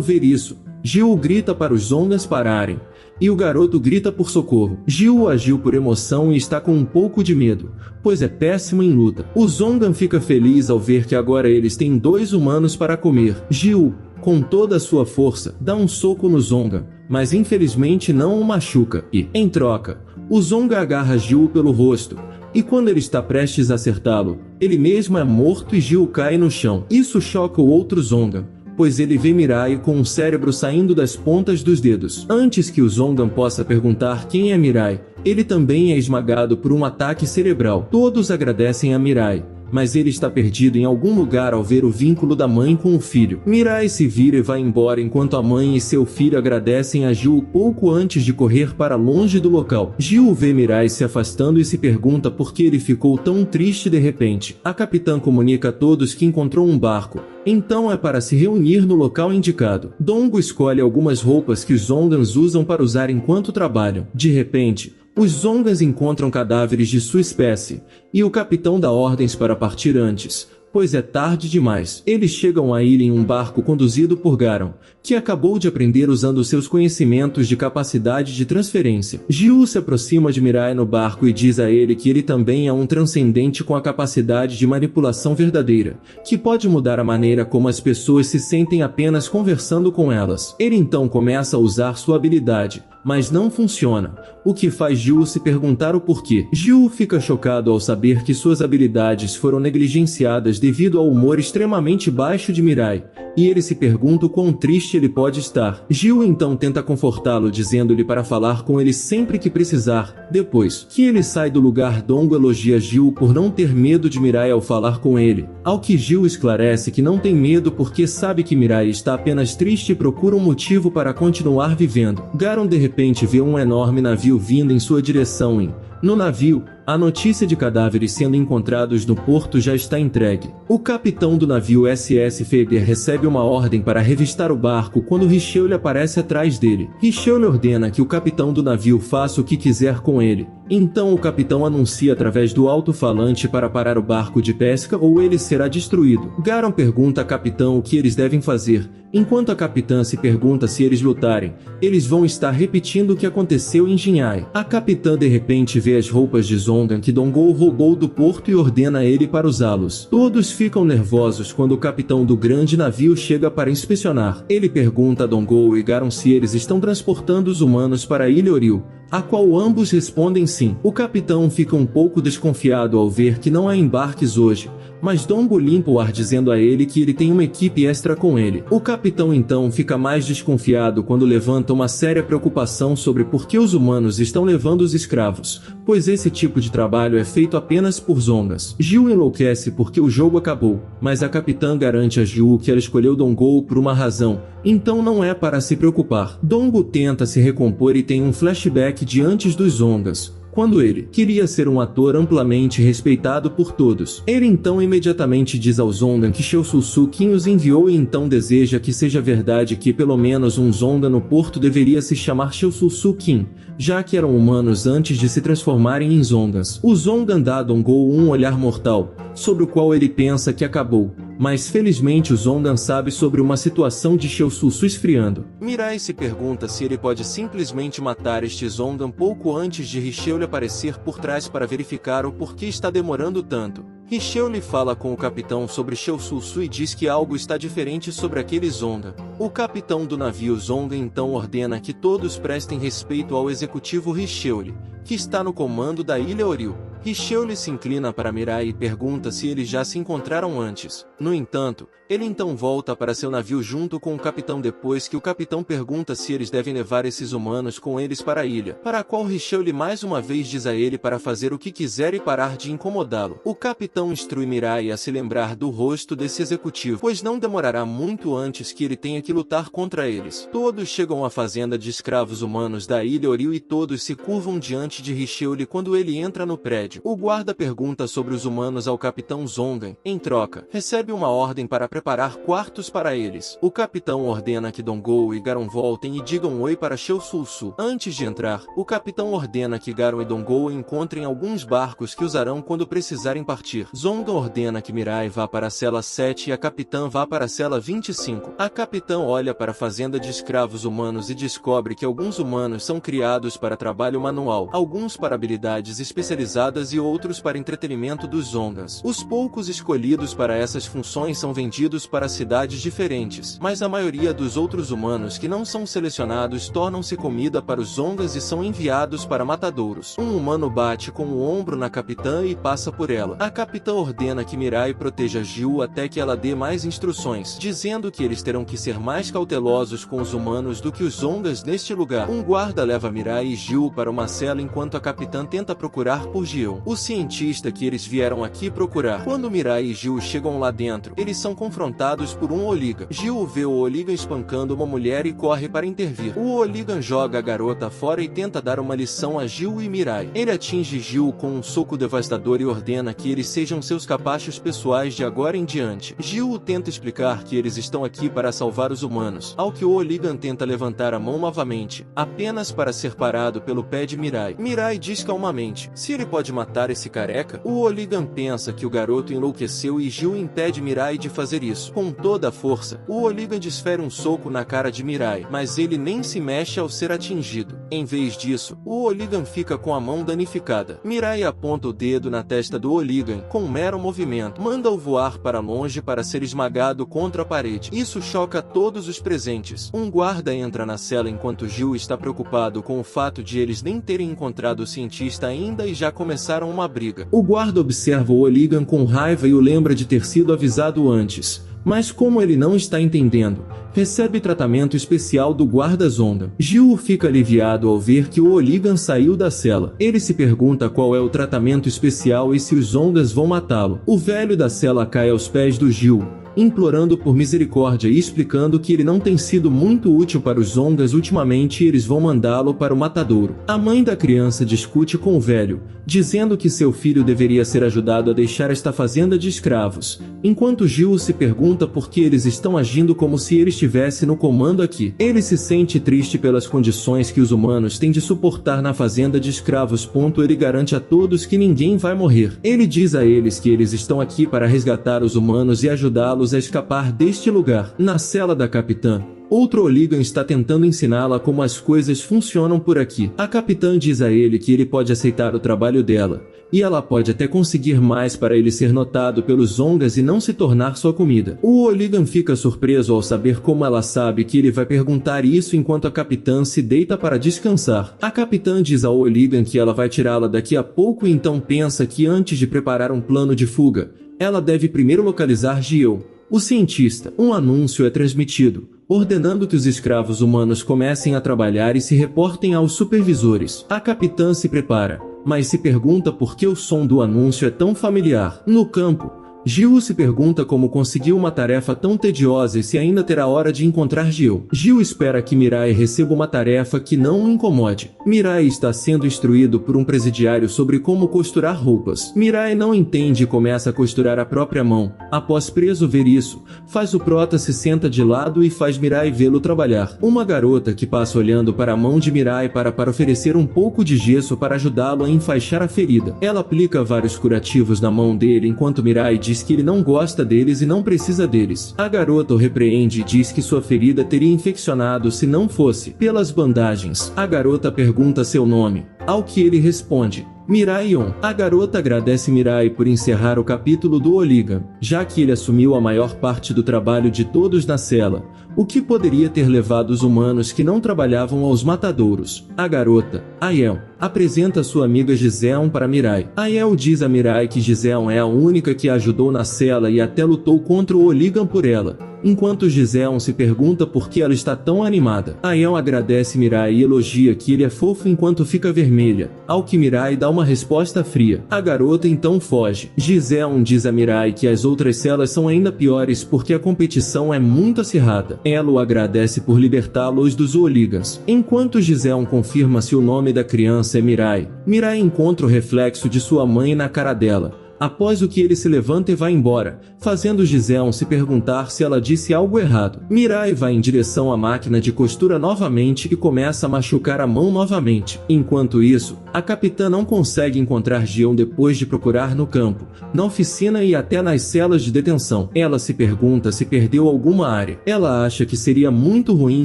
Speaker 2: ver isso, Jiu grita para os Zongans pararem, e o garoto grita por socorro. Jiu agiu por emoção e está com um pouco de medo, pois é péssimo em luta. O Zongan fica feliz ao ver que agora eles têm 2 humanos para comer. Jiu, com toda a sua força, dá um soco no Zongan, mas infelizmente não o machuca, e, em troca, o Zonga agarra Jiu pelo rosto, e quando ele está prestes a acertá-lo, ele mesmo é morto e Jiu cai no chão. Isso choca o outro Zongan, pois ele vê Mirai com um cérebro saindo das pontas dos dedos. Antes que o Zongan possa perguntar quem é Mirai, ele também é esmagado por um ataque cerebral. Todos agradecem a Mirai, mas ele está perdido em algum lugar ao ver o vínculo da mãe com o filho. Mirai se vira e vai embora enquanto a mãe e seu filho agradecem a Jiu pouco antes de correr para longe do local. Jiu vê Mirai se afastando e se pergunta por que ele ficou tão triste de repente. A capitã comunica a todos que encontrou um barco, então é para se reunir no local indicado. Dongo escolhe algumas roupas que os Zongans usam para usar enquanto trabalham. De repente, os Zongas encontram cadáveres de sua espécie, e o capitão dá ordens para partir antes, pois é tarde demais. Eles chegam à ilha em um barco conduzido por Garon, que acabou de aprender usando seus conhecimentos de capacidade de transferência. Jiu se aproxima de Mirai no barco e diz a ele que ele também é um transcendente com a capacidade de manipulação verdadeira, que pode mudar a maneira como as pessoas se sentem apenas conversando com elas. Ele então começa a usar sua habilidade, mas não funciona, o que faz Jiu se perguntar o porquê. Jiu fica chocado ao saber que suas habilidades foram negligenciadas devido ao humor extremamente baixo de Mirai, e ele se pergunta o quão triste ele pode estar. Jiu então tenta confortá-lo dizendo-lhe para falar com ele sempre que precisar. Depois que ele sai do lugar, Dongo elogia Jiu por não ter medo de Mirai ao falar com ele, ao que Jiu esclarece que não tem medo porque sabe que Mirai está apenas triste e procura um motivo para continuar vivendo. Garon de repente vê um enorme navio vindo em sua direção e, no navio, a notícia de cadáveres sendo encontrados no porto já está entregue. O capitão do navio SS Feder recebe uma ordem para revistar o barco quando Richelieu aparece atrás dele. Richelieu ordena que o capitão do navio faça o que quiser com ele. Então o capitão anuncia através do alto-falante para parar o barco de pesca ou ele será destruído. Garon pergunta a capitão o que eles devem fazer. Enquanto a capitã se pergunta se eles lutarem, eles vão estar repetindo o que aconteceu em Jinhai. A capitã de repente vê as roupas de Zongan que Dongo roubou do porto e ordena ele para usá-los. Todos ficam nervosos quando o capitão do grande navio chega para inspecionar. Ele pergunta a Dongo e Garon se eles estão transportando os humanos para a Ilha Oriu, a qual ambos respondem sim. O capitão fica um pouco desconfiado ao ver que não há embarques hoje, mas Dongo limpa o ar dizendo a ele que ele tem uma equipe extra com ele. O capitão então fica mais desconfiado quando levanta uma séria preocupação sobre por que os humanos estão levando os escravos, pois esse tipo de trabalho é feito apenas por Zongas. Jiu enlouquece porque o jogo acabou, mas a capitã garante a Jiu que ela escolheu Dongo por uma razão, então não é para se preocupar. Dongo tenta se recompor e tem um flashback de antes dos Zongas, quando ele queria ser um ator amplamente respeitado por todos. Ele então imediatamente diz ao Zongan que Sheususu Kim os enviou e então deseja que seja verdade que pelo menos um Zongan no porto deveria se chamar Sheususu Kim, já que eram humanos antes de se transformarem em Zongans. O Zongan dá a Dongo um olhar mortal, sobre o qual ele pensa que acabou, mas felizmente o Zongan sabe sobre uma situação de Sheususu esfriando. Mirai se pergunta se ele pode simplesmente matar este Zongan pouco antes de Richelieu aparecer por trás para verificar o porquê está demorando tanto. Richelieu lhe fala com o capitão sobre Sheususu e diz que algo está diferente sobre aquele Zongan. O capitão do navio Zongan então ordena que todos prestem respeito ao executivo Richelieu, que está no comando da Ilha Oriu. Richelieu se inclina para Mirai e pergunta se eles já se encontraram antes. No entanto, ele então volta para seu navio junto com o capitão depois que o capitão pergunta se eles devem levar esses humanos com eles para a ilha, para a qual Richelieu mais uma vez diz a ele para fazer o que quiser e parar de incomodá-lo. O capitão instrui Mirai a se lembrar do rosto desse executivo, pois não demorará muito antes que ele tenha que lutar contra eles. Todos chegam à fazenda de escravos humanos da ilha Oril e todos se curvam diante de Richelieu quando ele entra no prédio. O guarda pergunta sobre os humanos ao capitão Zongan. Em troca, recebe uma ordem para preparar quartos para eles. O capitão ordena que Dongou e Garon voltem e digam oi para Sheu Sulsu. Antes de entrar, o capitão ordena que Garon e Dongou encontrem alguns barcos que usarão quando precisarem partir. Zongan ordena que Mirai vá para a cela 7 e a capitã vá para a cela 25. A capitã olha para a fazenda de escravos humanos e descobre que alguns humanos são criados para trabalho manual, alguns para habilidades especializadas e outros para entretenimento dos Zongans. Os poucos escolhidos para essas funções são vendidos para cidades diferentes, mas a maioria dos outros humanos que não são selecionados tornam-se comida para os Zongans e são enviados para matadouros. Um humano bate com o ombro na capitã e passa por ela. A capitã ordena que Mirai proteja Jiu até que ela dê mais instruções, dizendo que eles terão que ser mais cautelosos com os humanos do que os Zongans neste lugar. Um guarda leva Mirai e Jiu para uma cela enquanto a capitã tenta procurar por Jiu, o cientista que eles vieram aqui procurar. Quando Mirai e Jiu chegam lá dentro, eles são confrontados por um Oligan. Jiu vê o Oligan espancando uma mulher e corre para intervir. O Oligan joga a garota fora e tenta dar uma lição a Jiu e Mirai. Ele atinge Jiu com um soco devastador e ordena que eles sejam seus capachos pessoais de agora em diante. Jiu tenta explicar que eles estão aqui para salvar os humanos, ao que o Oligan tenta levantar a mão novamente, apenas para ser parado pelo pé de Mirai. Mirai diz calmamente: se ele pode matar esse careca? O Oligan pensa que o garoto enlouqueceu e Jiu impede Mirai de fazer isso. Com toda a força, o Oligan desfere um soco na cara de Mirai, mas ele nem se mexe ao ser atingido. Em vez disso, o Oligan fica com a mão danificada. Mirai aponta o dedo na testa do Oligan com um mero movimento, manda-o voar para longe para ser esmagado contra a parede. Isso choca todos os presentes. Um guarda entra na cela enquanto Jiu está preocupado com o fato de eles nem terem encontrado o cientista ainda e já começaram uma briga. O guarda observa o Oligan com raiva e o lembra de ter sido avisado antes. Mas como ele não está entendendo, recebe tratamento especial do guarda Zongan. Jiu fica aliviado ao ver que o Oligan saiu da cela. Ele se pergunta qual é o tratamento especial e se os Zongans vão matá-lo. O velho da cela cai aos pés do Jiu, implorando por misericórdia e explicando que ele não tem sido muito útil para os Zongans ultimamente e eles vão mandá-lo para o matadouro. A mãe da criança discute com o velho, dizendo que seu filho deveria ser ajudado a deixar esta fazenda de escravos, enquanto Jiu se pergunta por que eles estão agindo como se ele estivesse no comando aqui. Ele se sente triste pelas condições que os humanos têm de suportar na fazenda de escravos. Ele garante a todos que ninguém vai morrer. Ele diz a eles que eles estão aqui para resgatar os humanos e ajudá-los a escapar deste lugar. Na cela da capitã, outro Oligan está tentando ensiná-la como as coisas funcionam por aqui. A capitã diz a ele que ele pode aceitar o trabalho dela, e ela pode até conseguir mais para ele ser notado pelos Zongans e não se tornar sua comida. O Oligan fica surpreso ao saber como ela sabe que ele vai perguntar isso enquanto a capitã se deita para descansar. A capitã diz ao Oligan que ela vai tirá-la daqui a pouco e então pensa que antes de preparar um plano de fuga, ela deve primeiro localizar Jiu, o cientista. Um anúncio é transmitido, ordenando que os escravos humanos comecem a trabalhar e se reportem aos supervisores. A capitã se prepara, mas se pergunta por que o som do anúncio é tão familiar. No campo, Jiu se pergunta como conseguiu uma tarefa tão tediosa e se ainda terá hora de encontrar Jiu. Jiu espera que Mirai receba uma tarefa que não o incomode. Mirai está sendo instruído por um presidiário sobre como costurar roupas. Mirai não entende e começa a costurar a própria mão. Após preso ver isso, faz o prota se senta de lado e faz Mirai vê-lo trabalhar. Uma garota que passa olhando para a mão de Mirai para oferecer um pouco de gesso para ajudá-lo a enfaixar a ferida. Ela aplica vários curativos na mão dele enquanto Mirai diz que ele não gosta deles e não precisa deles. A garota o repreende e diz que sua ferida teria infeccionado se não fosse pelas bandagens. A garota pergunta seu nome, Ao que ele responde: Mirai-on. A garota agradece Mirai por encerrar o capítulo do Oligan, já que ele assumiu a maior parte do trabalho de todos na cela, o que poderia ter levado os humanos que não trabalhavam aos matadouros. A garota, Aiel, apresenta sua amiga Giseon para Mirai. Aiel diz a Mirai que Giseon é a única que a ajudou na cela e até lutou contra o Oligan por ela, enquanto Giseon se pergunta por que ela está tão animada. Aiel agradece Mirai e elogia que ele é fofo enquanto fica vermelha, ao que Mirai dá uma resposta fria. A garota então foge. Giseon diz a Mirai que as outras celas são ainda piores porque a competição é muito acirrada. Ela o agradece por libertá-los dos Oligans. Enquanto Giseon confirma se o nome da criança é Mirai, Mirai encontra o reflexo de sua mãe na cara dela. Após o que ele se levanta e vai embora, fazendo Giseon se perguntar se ela disse algo errado. Mirai vai em direção à máquina de costura novamente e começa a machucar a mão novamente. Enquanto isso, a capitã não consegue encontrar Gion depois de procurar no campo, na oficina e até nas celas de detenção. Ela se pergunta se perdeu alguma área. Ela acha que seria muito ruim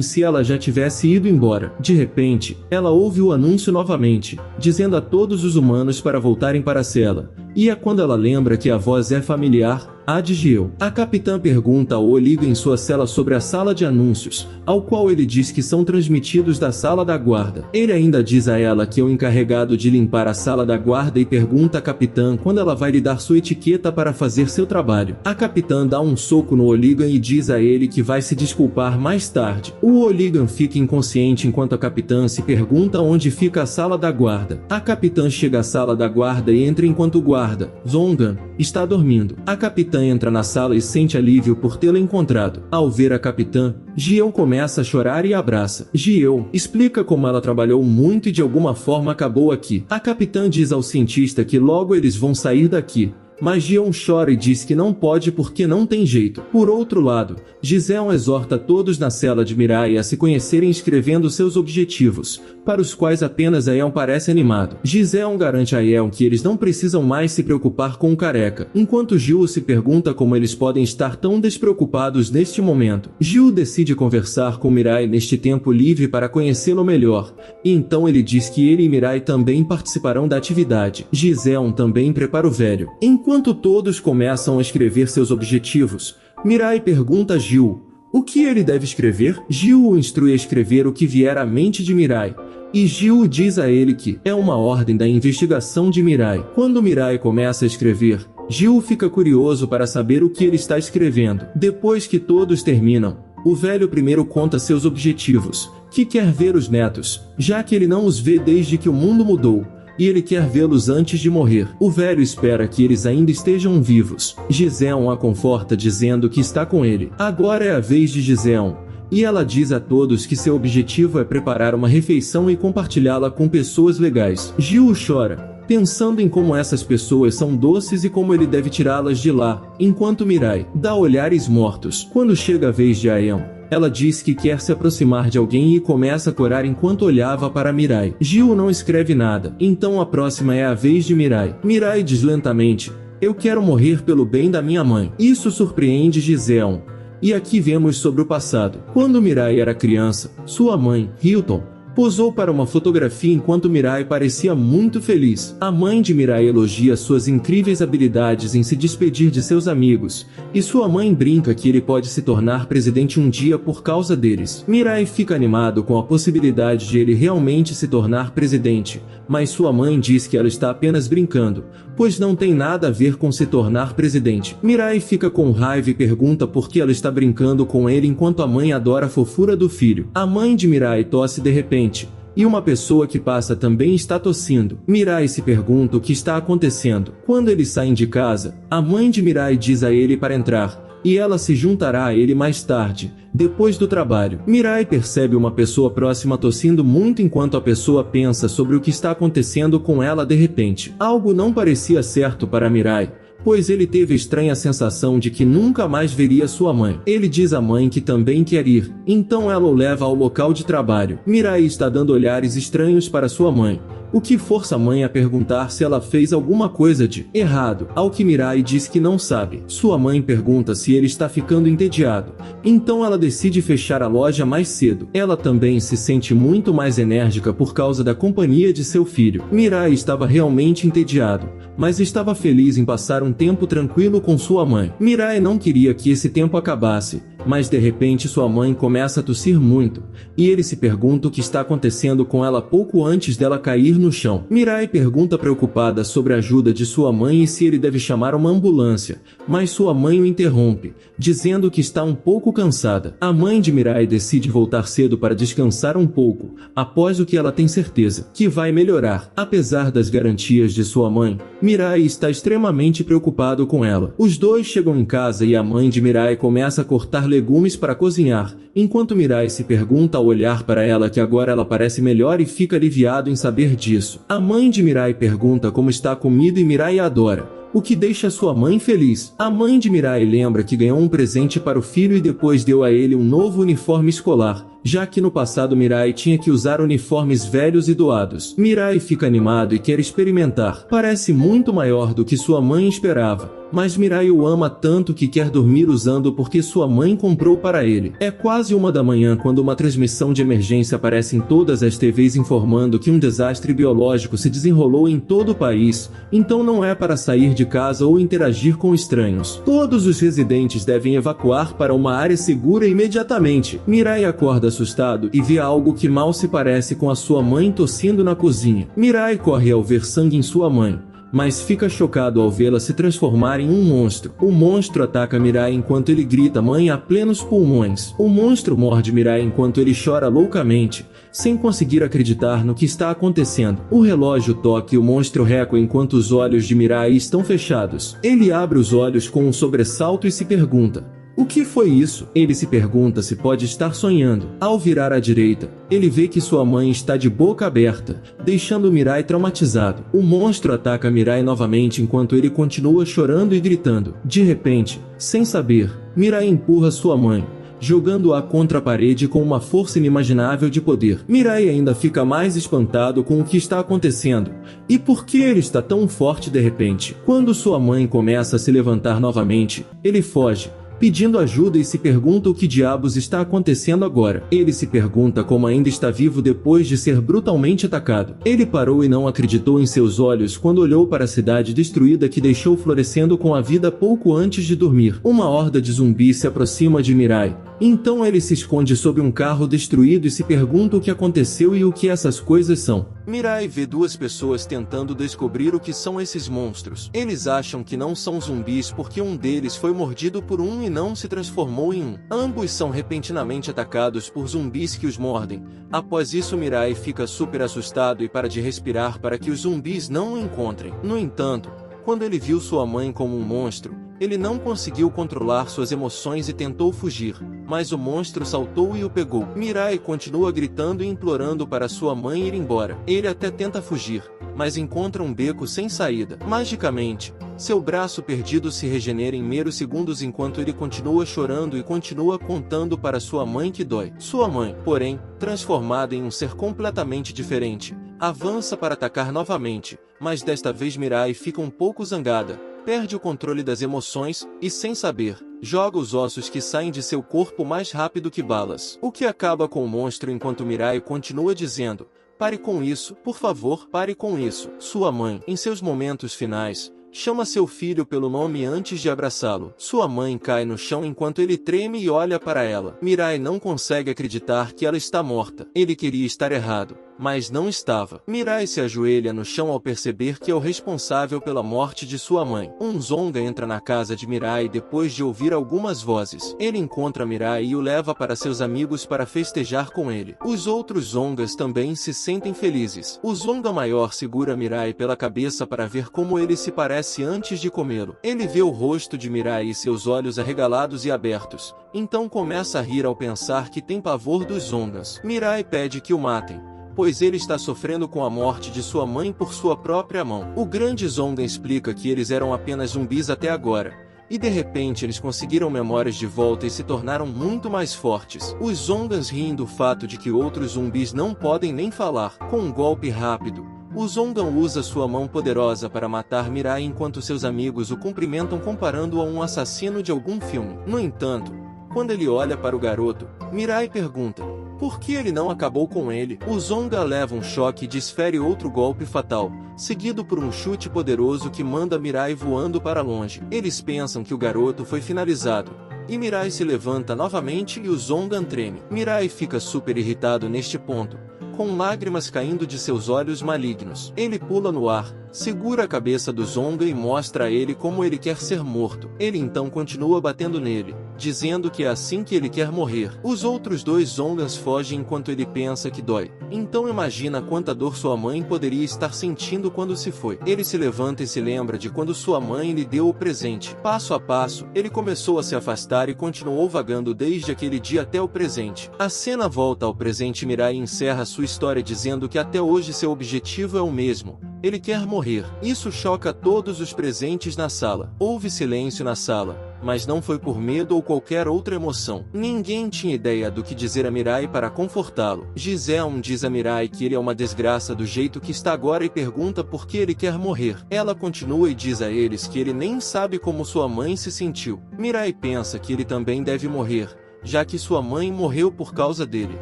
Speaker 2: se ela já tivesse ido embora. De repente, ela ouve o anúncio novamente, dizendo a todos os humanos para voltarem para a cela. E é quando ela lembra que a voz é familiar, a de Gion. A capitã pergunta ao Oligan em sua cela sobre a sala de anúncios, ao qual ele diz que são transmitidos da sala da guarda. Ele ainda diz a ela que é o encarregado de limpar a sala da guarda e pergunta à capitã quando ela vai lhe dar sua etiqueta para fazer seu trabalho. A capitã dá um soco no Oligan e diz a ele que vai se desculpar mais tarde. O Oligan fica inconsciente enquanto a capitã se pergunta onde fica a sala da guarda. A capitã chega à sala da guarda e entra enquanto o guarda, Zongan, está dormindo. A capitã entra na sala e sente alívio por tê-la encontrado. Ao ver a capitã, Gion começa a chorar e abraça. Gion explica como ela trabalhou muito e de alguma forma acabou aqui. A capitã diz ao cientista que logo eles vão sair daqui, mas Gion chora e diz que não pode porque não tem jeito. Por outro lado, Giseon exorta todos na cela de Mirai a se conhecerem escrevendo seus objetivos, para os quais apenas Aiel parece animado. Giseon garante a Aiel que eles não precisam mais se preocupar com o careca, enquanto Gil se pergunta como eles podem estar tão despreocupados neste momento. Gil decide conversar com Mirai neste tempo livre para conhecê-lo melhor, e então ele diz que ele e Mirai também participarão da atividade. Giseon também prepara o velho. Enquanto todos começam a escrever seus objetivos, Mirai pergunta a Gil o que ele deve escrever. Gil o instrui a escrever o que vier à mente de Mirai, e Gil diz a ele que é uma ordem da investigação de Mirai. Quando Mirai começa a escrever, Gil fica curioso para saber o que ele está escrevendo. Depois que todos terminam, o velho primeiro conta seus objetivos, que quer ver os netos, já que ele não os vê desde que o mundo mudou, e ele quer vê-los antes de morrer. O velho espera que eles ainda estejam vivos. Giseon a conforta dizendo que está com ele. Agora é a vez de Giseon, e ela diz a todos que seu objetivo é preparar uma refeição e compartilhá-la com pessoas legais. Gil chora, pensando em como essas pessoas são doces e como ele deve tirá-las de lá, enquanto Mirai dá olhares mortos. Quando chega a vez de Aion, ela diz que quer se aproximar de alguém e começa a corar enquanto olhava para Mirai. Gil não escreve nada, então a próxima é a vez de Mirai. Mirai diz lentamente: eu quero morrer pelo bem da minha mãe. Isso surpreende Giseon. E aqui vemos sobre o passado. Quando Mirai era criança, sua mãe, Hilton, posou para uma fotografia enquanto Mirai parecia muito feliz. A mãe de Mirai elogia suas incríveis habilidades em se despedir de seus amigos, e sua mãe brinca que ele pode se tornar presidente um dia por causa deles. Mirai fica animado com a possibilidade de ele realmente se tornar presidente, mas sua mãe diz que ela está apenas brincando, pois não tem nada a ver com se tornar presidente. Mirai fica com raiva e pergunta por que ela está brincando com ele enquanto a mãe adora a fofura do filho. A mãe de Mirai tosse de repente, e uma pessoa que passa também está tossindo. Mirai se pergunta o que está acontecendo. Quando eles saem de casa, a mãe de Mirai diz a ele para entrar, e ela se juntará a ele mais tarde, depois do trabalho. Mirai percebe uma pessoa próxima tossindo muito enquanto a pessoa pensa sobre o que está acontecendo com ela de repente. Algo não parecia certo para Mirai, pois ele teve a estranha sensação de que nunca mais veria sua mãe. Ele diz à mãe que também quer ir, então ela o leva ao local de trabalho. Mirai está dando olhares estranhos para sua mãe, o que força a mãe a perguntar se ela fez alguma coisa de errado, ao que Mirai diz que não sabe. Sua mãe pergunta se ele está ficando entediado, então ela decide fechar a loja mais cedo. Ela também se sente muito mais enérgica por causa da companhia de seu filho. Mirai estava realmente entediado, mas estava feliz em passar um tempo tranquilo com sua mãe. Mirai não queria que esse tempo acabasse, mas de repente sua mãe começa a tossir muito, e ele se pergunta o que está acontecendo com ela pouco antes dela cair no chão. Mirai pergunta preocupada sobre a ajuda de sua mãe e se ele deve chamar uma ambulância, mas sua mãe o interrompe, dizendo que está um pouco cansada. A mãe de Mirai decide voltar cedo para descansar um pouco, após o que ela tem certeza que vai melhorar. Apesar das garantias de sua mãe, Mirai está extremamente preocupado com ela. Os dois chegam em casa e a mãe de Mirai começa a cortar legumes para cozinhar, enquanto Mirai se pergunta ao olhar para ela que agora ela parece melhor e fica aliviado em saber disso. A mãe de Mirai pergunta como está a comida e Mirai a adora, o que deixa sua mãe feliz. A mãe de Mirai lembra que ganhou um presente para o filho e depois deu a ele um novo uniforme escolar, já que no passado Mirai tinha que usar uniformes velhos e doados. Mirai fica animado e quer experimentar. Parece muito maior do que sua mãe esperava, mas Mirai o ama tanto que quer dormir usando porque sua mãe comprou para ele. É quase 1 da manhã quando uma transmissão de emergência aparece em todas as TVs informando que um desastre biológico se desenrolou em todo o país, então não é para sair de casa ou interagir com estranhos. Todos os residentes devem evacuar para uma área segura imediatamente. Mirai acorda assustado e vê algo que mal se parece com a sua mãe tossindo na cozinha. Mirai corre ao ver sangue em sua mãe, mas fica chocado ao vê-la se transformar em um monstro. O monstro ataca Mirai enquanto ele grita mãe a plenos pulmões. O monstro morde Mirai enquanto ele chora loucamente, sem conseguir acreditar no que está acontecendo. O relógio toca e o monstro recua enquanto os olhos de Mirai estão fechados. Ele abre os olhos com um sobressalto e se pergunta: o que foi isso? Ele se pergunta se pode estar sonhando. Ao virar à direita, ele vê que sua mãe está de boca aberta, deixando Mirai traumatizado. O monstro ataca Mirai novamente enquanto ele continua chorando e gritando. De repente, sem saber, Mirai empurra sua mãe, jogando-a contra a parede com uma força inimaginável de poder. Mirai ainda fica mais espantado com o que está acontecendo, e por que ele está tão forte de repente. Quando sua mãe começa a se levantar novamente, ele foge, pedindo ajuda e se pergunta o que diabos está acontecendo agora. Ele se pergunta como ainda está vivo depois de ser brutalmente atacado. Ele parou e não acreditou em seus olhos quando olhou para a cidade destruída que deixou florescendo com a vida pouco antes de dormir. Uma horda de zumbis se aproxima de Mirai. Então ele se esconde sob um carro destruído e se pergunta o que aconteceu e o que essas coisas são. Mirai vê duas pessoas tentando descobrir o que são esses monstros. Eles acham que não são zumbis porque um deles foi mordido por um e não se transformou em um. Ambos são repentinamente atacados por zumbis que os mordem. Após isso, Mirai fica super assustado e para de respirar para que os zumbis não o encontrem. No entanto, quando ele viu sua mãe como um monstro, ele não conseguiu controlar suas emoções e tentou fugir, mas o monstro saltou e o pegou. Mirai continua gritando e implorando para sua mãe ir embora. Ele até tenta fugir, mas encontra um beco sem saída. Magicamente, seu braço perdido se regenera em meros segundos enquanto ele continua chorando e continua contando para sua mãe que dói. Sua mãe, porém, transformada em um ser completamente diferente, avança para atacar novamente, mas desta vez Mirai fica um pouco zangada, perde o controle das emoções e, sem saber, joga os ossos que saem de seu corpo mais rápido que balas. O que acaba com o monstro enquanto Mirai continua dizendo: pare com isso, por favor, pare com isso. Sua mãe, em seus momentos finais, chama seu filho pelo nome antes de abraçá-lo. Sua mãe cai no chão enquanto ele treme e olha para ela. Mirai não consegue acreditar que ela está morta. Ele queria estar errado, mas não estava. Mirai se ajoelha no chão ao perceber que é o responsável pela morte de sua mãe. Um Zonga entra na casa de Mirai depois de ouvir algumas vozes. Ele encontra Mirai e o leva para seus amigos para festejar com ele. Os outros Zongas também se sentem felizes. O Zonga maior segura Mirai pela cabeça para ver como ele se parece antes de comê-lo. Ele vê o rosto de Mirai e seus olhos arregalados e abertos, então começa a rir ao pensar que tem pavor dos Zongas. Mirai pede que o matem, pois ele está sofrendo com a morte de sua mãe por sua própria mão. O grande Zonga explica que eles eram apenas zumbis até agora, e de repente eles conseguiram memórias de volta e se tornaram muito mais fortes. Os Zongas riem do fato de que outros zumbis não podem nem falar. Com um golpe rápido, O Zongan usa sua mão poderosa para matar Mirai enquanto seus amigos o cumprimentam comparando-o a um assassino de algum filme. No entanto, quando ele olha para o garoto, Mirai pergunta: por que ele não acabou com ele? O Zonga leva um choque e desfere outro golpe fatal, seguido por um chute poderoso que manda Mirai voando para longe. Eles pensam que o garoto foi finalizado, e Mirai se levanta novamente e o Zongan treme. Mirai fica super irritado neste ponto, com lágrimas caindo de seus olhos malignos. Ele pula no ar, segura a cabeça do Zonga e mostra a ele como ele quer ser morto. Ele então continua batendo nele, dizendo que é assim que ele quer morrer. Os outros dois Zongans fogem enquanto ele pensa que dói. Então imagina quanta dor sua mãe poderia estar sentindo quando se foi. Ele se levanta e se lembra de quando sua mãe lhe deu o presente. Passo a passo, ele começou a se afastar e continuou vagando desde aquele dia até o presente. A cena volta ao presente e Mirai encerra sua história dizendo que até hoje seu objetivo é o mesmo. Ele quer morrer. Isso choca todos os presentes na sala. Houve silêncio na sala, mas não foi por medo ou qualquer outra emoção. Ninguém tinha ideia do que dizer a Mirai para confortá-lo. Giseon diz a Mirai que ele é uma desgraça do jeito que está agora e pergunta por que ele quer morrer. Ela continua e diz a eles que ele nem sabe como sua mãe se sentiu. Mirai pensa que ele também deve morrer, já que sua mãe morreu por causa dele.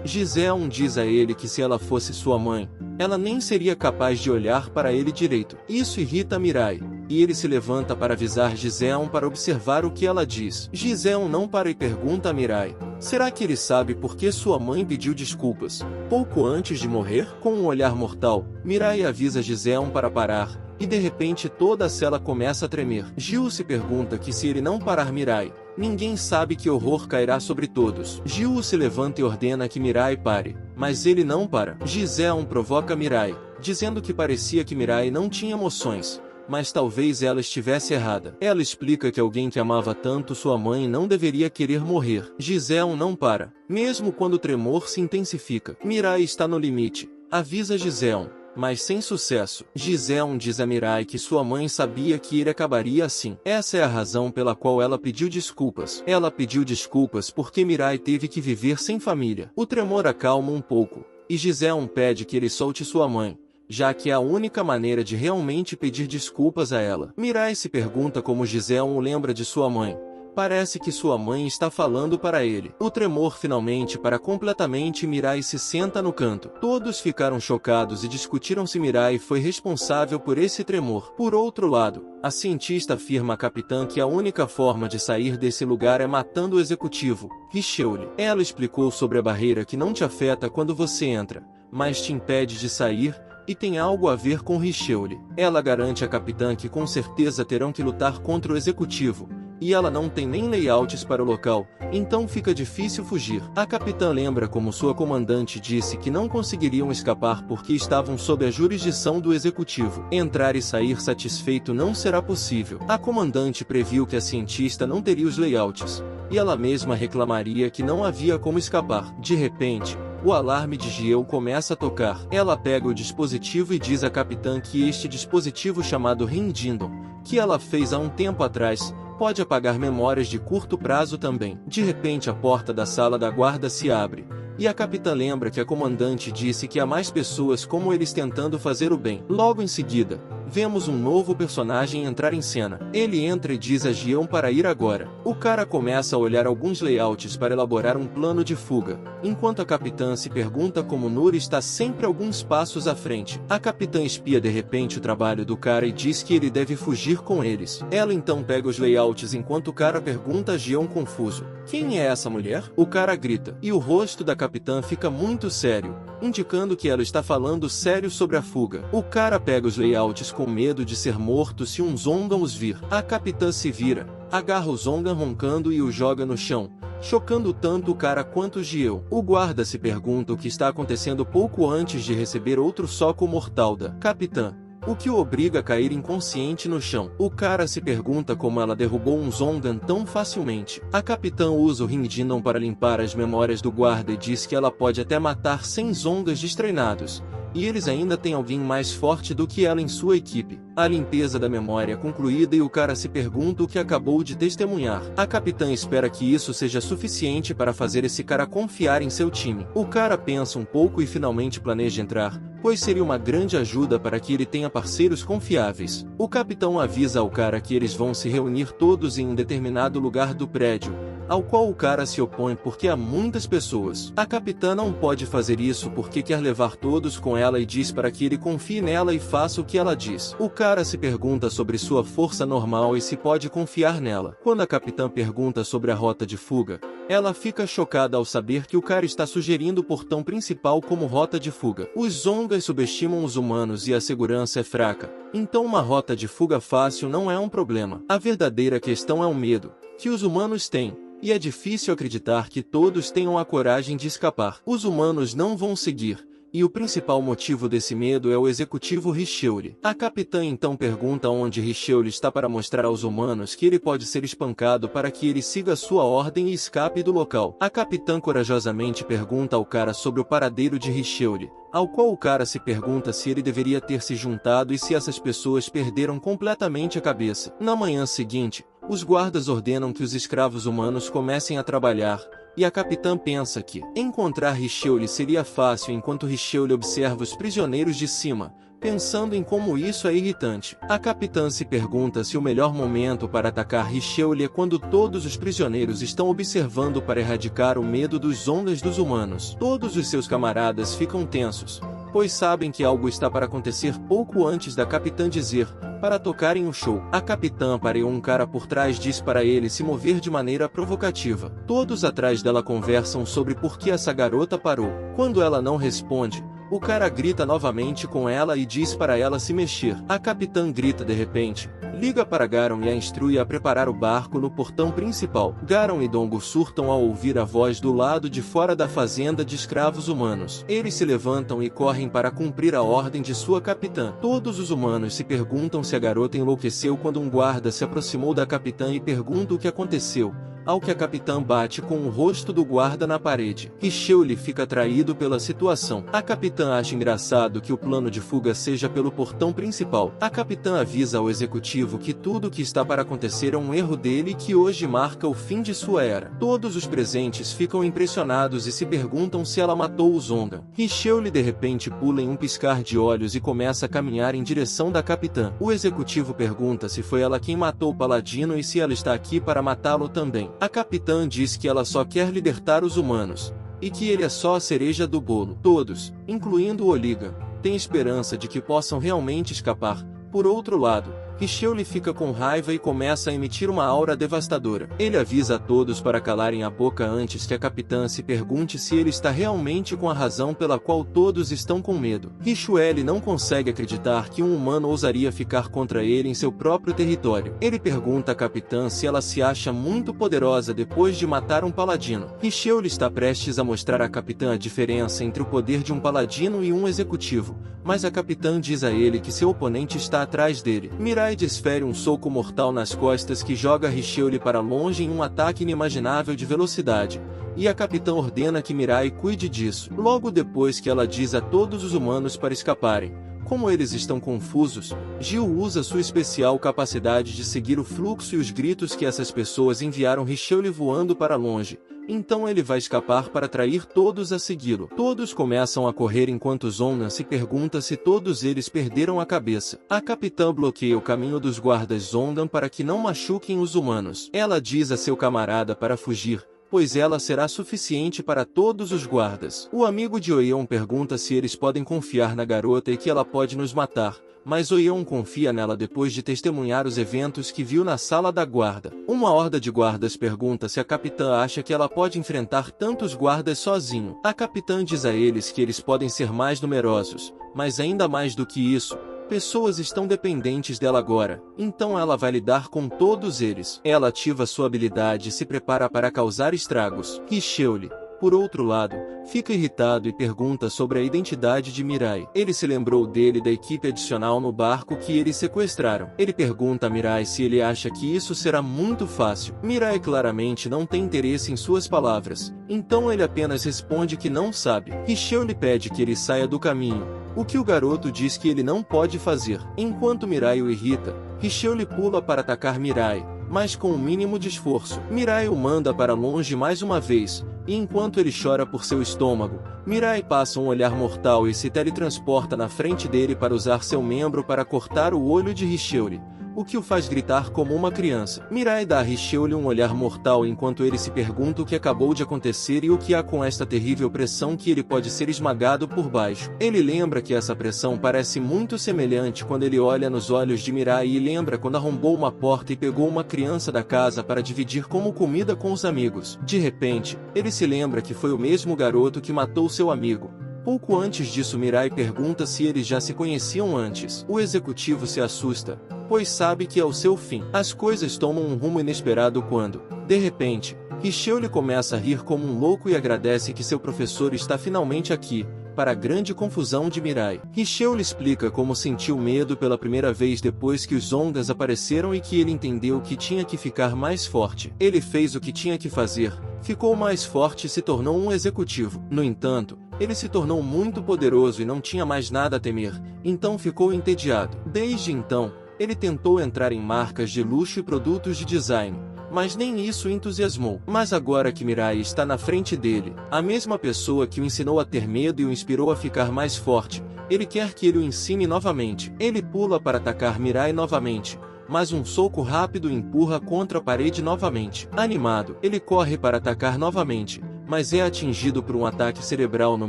Speaker 2: Giseon diz a ele que se ela fosse sua mãe, ela nem seria capaz de olhar para ele direito. Isso irrita Mirai, e ele se levanta para avisar Giseon para observar o que ela diz. Giseon não para e pergunta a Mirai: será que ele sabe por que sua mãe pediu desculpas pouco antes de morrer? Com um olhar mortal, Mirai avisa Giseon para parar, e de repente toda a cela começa a tremer. Gil se pergunta que se ele não parar Mirai, ninguém sabe que horror cairá sobre todos. Gil se levanta e ordena que Mirai pare, mas ele não para. Giseon provoca Mirai, dizendo que parecia que Mirai não tinha emoções, mas talvez ela estivesse errada. Ela explica que alguém que amava tanto sua mãe não deveria querer morrer. Giseon não para, mesmo quando o tremor se intensifica. Mirai está no limite, avisa Giseon, mas sem sucesso. Giseon diz a Mirai que sua mãe sabia que ele acabaria assim. Essa é a razão pela qual ela pediu desculpas. Ela pediu desculpas porque Mirai teve que viver sem família. O tremor acalma um pouco, e Giseon pede que ele solte sua mãe, já que é a única maneira de realmente pedir desculpas a ela. Mirai se pergunta como Giseon o lembra de sua mãe. Parece que sua mãe está falando para ele. O tremor finalmente para completamente e Mirai se senta no canto. Todos ficaram chocados e discutiram se Mirai foi responsável por esse tremor. Por outro lado, a cientista afirma à capitã que a única forma de sair desse lugar é matando o executivo, Richelieu. Ela explicou sobre a barreira que não te afeta quando você entra, mas te impede de sair, e tem algo a ver com Richelieu. Ela garante à capitã que com certeza terão que lutar contra o executivo, e ela não tem nem layouts para o local, então fica difícil fugir. A capitã lembra como sua comandante disse que não conseguiriam escapar porque estavam sob a jurisdição do executivo. Entrar e sair satisfeito não será possível. A comandante previu que a cientista não teria os layouts, e ela mesma reclamaria que não havia como escapar. De repente, o alarme de Giel começa a tocar. Ela pega o dispositivo e diz à capitã que este dispositivo chamado Rindindon, que ela fez há um tempo atrás, pode apagar memórias de curto prazo também. De repente a porta da sala da guarda se abre, e a capitã lembra que a comandante disse que há mais pessoas como eles tentando fazer o bem. Logo em seguida, vemos um novo personagem entrar em cena. Ele entra e diz a Gion para ir agora. O cara começa a olhar alguns layouts para elaborar um plano de fuga, enquanto a capitã se pergunta como Nur está sempre alguns passos à frente. A capitã espia de repente o trabalho do cara e diz que ele deve fugir com eles. Ela então pega os layouts enquanto o cara pergunta a Gion confuso: quem é essa mulher? O cara grita, e o rosto da capitã fica muito sério, indicando que ela está falando sério sobre a fuga. O cara pega os layouts com medo de ser morto se um Zongan os vir. A capitã se vira, agarra o Zongan roncando e o joga no chão, chocando tanto o cara quanto Giel. O guarda se pergunta o que está acontecendo pouco antes de receber outro soco mortal da capitã, o que o obriga a cair inconsciente no chão. O cara se pergunta como ela derrubou um Zongan tão facilmente. A capitã usa o Rindindon para limpar as memórias do guarda e diz que ela pode até matar 100 Zongas destreinados, e eles ainda têm alguém mais forte do que ela em sua equipe. A limpeza da memória é concluída e o cara se pergunta o que acabou de testemunhar. A capitã espera que isso seja suficiente para fazer esse cara confiar em seu time. O cara pensa um pouco e finalmente planeja entrar, pois seria uma grande ajuda para que ele tenha parceiros confiáveis. O capitão avisa ao cara que eles vão se reunir todos em um determinado lugar do prédio, ao qual o cara se opõe porque há muitas pessoas. A capitã não pode fazer isso porque quer levar todos com ela e diz para que ele confie nela e faça o que ela diz. O cara se pergunta sobre sua força normal e se pode confiar nela. Quando a capitã pergunta sobre a rota de fuga, ela fica chocada ao saber que o cara está sugerindo o portão principal como rota de fuga. Os Zongas subestimam os humanos e a segurança é fraca, então uma rota de fuga fácil não é um problema. A verdadeira questão é o medo que os humanos têm, e é difícil acreditar que todos tenham a coragem de escapar. Os humanos não vão seguir, e o principal motivo desse medo é o executivo Richelieu. A capitã então pergunta onde Richelieu está para mostrar aos humanos que ele pode ser espancado para que ele siga sua ordem e escape do local. A capitã corajosamente pergunta ao cara sobre o paradeiro de Richelieu, ao qual o cara se pergunta se ele deveria ter se juntado e se essas pessoas perderam completamente a cabeça. Na manhã seguinte, os guardas ordenam que os escravos humanos comecem a trabalhar, e a capitã pensa que encontrar Richelieu seria fácil enquanto Richelieu observa os prisioneiros de cima, pensando em como isso é irritante. A capitã se pergunta se o melhor momento para atacar Richelieu é quando todos os prisioneiros estão observando para erradicar o medo dos ondas dos humanos. Todos os seus camaradas ficam tensos, pois sabem que algo está para acontecer pouco antes da capitã dizer para tocarem o show. A capitã pareou um cara por trás diz para ele se mover de maneira provocativa. Todos atrás dela conversam sobre por que essa garota parou. Quando ela não responde, o cara grita novamente com ela e diz para ela se mexer. A capitã grita de repente, liga para Garon e a instrui a preparar o barco no portão principal. Garon e Dongo surtam ao ouvir a voz do lado de fora da fazenda de escravos humanos. Eles se levantam e correm para cumprir a ordem de sua capitã. Todos os humanos se perguntam se a garota enlouqueceu quando um guarda se aproximou da capitã e pergunta o que aconteceu, ao que a capitã bate com o rosto do guarda na parede. Richelieu fica atraído pela situação. A capitã acha engraçado que o plano de fuga seja pelo portão principal. A capitã avisa ao executivo que tudo o que está para acontecer é um erro dele e que hoje marca o fim de sua era. Todos os presentes ficam impressionados e se perguntam se ela matou o Zonga. Richelieu de repente pula em um piscar de olhos e começa a caminhar em direção da capitã. O executivo pergunta se foi ela quem matou o paladino e se ela está aqui para matá-lo também. A capitã diz que ela só quer libertar os humanos, e que ele é só a cereja do bolo. Todos, incluindo o Oliga, têm esperança de que possam realmente escapar. Por outro lado, Richelieu fica com raiva e começa a emitir uma aura devastadora. Ele avisa a todos para calarem a boca antes que a capitã se pergunte se ele está realmente com a razão pela qual todos estão com medo. Richelieu não consegue acreditar que um humano ousaria ficar contra ele em seu próprio território. Ele pergunta à capitã se ela se acha muito poderosa depois de matar um paladino. Richelieu está prestes a mostrar à capitã a diferença entre o poder de um paladino e um executivo, mas a capitã diz a ele que seu oponente está atrás dele. Mirai desfere um soco mortal nas costas que joga Richelieu para longe em um ataque inimaginável de velocidade, e a capitã ordena que Mirai cuide disso. Logo depois que ela diz a todos os humanos para escaparem, como eles estão confusos, Gil usa sua especial capacidade de seguir o fluxo e os gritos que essas pessoas enviaram Richelieu voando para longe. Então ele vai escapar para atrair todos a segui-lo. Todos começam a correr enquanto Zona se pergunta se todos eles perderam a cabeça. A capitã bloqueia o caminho dos guardas Zondan para que não machuquem os humanos. Ela diz a seu camarada para fugir, pois ela será suficiente para todos os guardas. O amigo de Oyeon pergunta se eles podem confiar na garota e que ela pode nos matar, mas Oyeon confia nela depois de testemunhar os eventos que viu na sala da guarda. Uma horda de guardas pergunta se a capitã acha que ela pode enfrentar tantos guardas sozinho. A capitã diz a eles que eles podem ser mais numerosos, mas ainda mais do que isso, pessoas estão dependentes dela agora, então ela vai lidar com todos eles. Ela ativa sua habilidade e se prepara para causar estragos. Richelieu, por outro lado, fica irritado e pergunta sobre a identidade de Mirai. Ele se lembrou dele e da equipe adicional no barco que eles sequestraram. Ele pergunta a Mirai se ele acha que isso será muito fácil. Mirai claramente não tem interesse em suas palavras, então ele apenas responde que não sabe. Richelieu lhe pede que ele saia do caminho, o que o garoto diz que ele não pode fazer. Enquanto Mirai o irrita, Richelieu pula para atacar Mirai, mas com o mínimo de esforço. Mirai o manda para longe mais uma vez, e enquanto ele chora por seu estômago, Mirai passa um olhar mortal e se teletransporta na frente dele para usar seu membro para cortar o olho de Richelieu, o que o faz gritar como uma criança. Mirai dá a Richelieu um olhar mortal enquanto ele se pergunta o que acabou de acontecer e o que há com esta terrível pressão que ele pode ser esmagado por baixo. Ele lembra que essa pressão parece muito semelhante quando ele olha nos olhos de Mirai e lembra quando arrombou uma porta e pegou uma criança da casa para dividir como comida com os amigos. De repente, ele se lembra que foi o mesmo garoto que matou seu amigo. Pouco antes disso, Mirai pergunta se eles já se conheciam antes. O executivo se assusta, pois sabe que é o seu fim. As coisas tomam um rumo inesperado quando, de repente, Richelieu começa a rir como um louco e agradece que seu professor está finalmente aqui, para a grande confusão de Mirai. Richelieu lhe explica como sentiu medo pela primeira vez depois que os Zongas apareceram e que ele entendeu que tinha que ficar mais forte. Ele fez o que tinha que fazer, ficou mais forte e se tornou um executivo. No entanto, ele se tornou muito poderoso e não tinha mais nada a temer, então ficou entediado. Desde então, ele tentou entrar em marcas de luxo e produtos de design, mas nem isso o entusiasmou. Mas agora que Mirai está na frente dele, a mesma pessoa que o ensinou a ter medo e o inspirou a ficar mais forte, ele quer que ele o ensine novamente. Ele pula para atacar Mirai novamente, mas um soco rápido o empurra contra a parede novamente. Animado, ele corre para atacar novamente, mas é atingido por um ataque cerebral no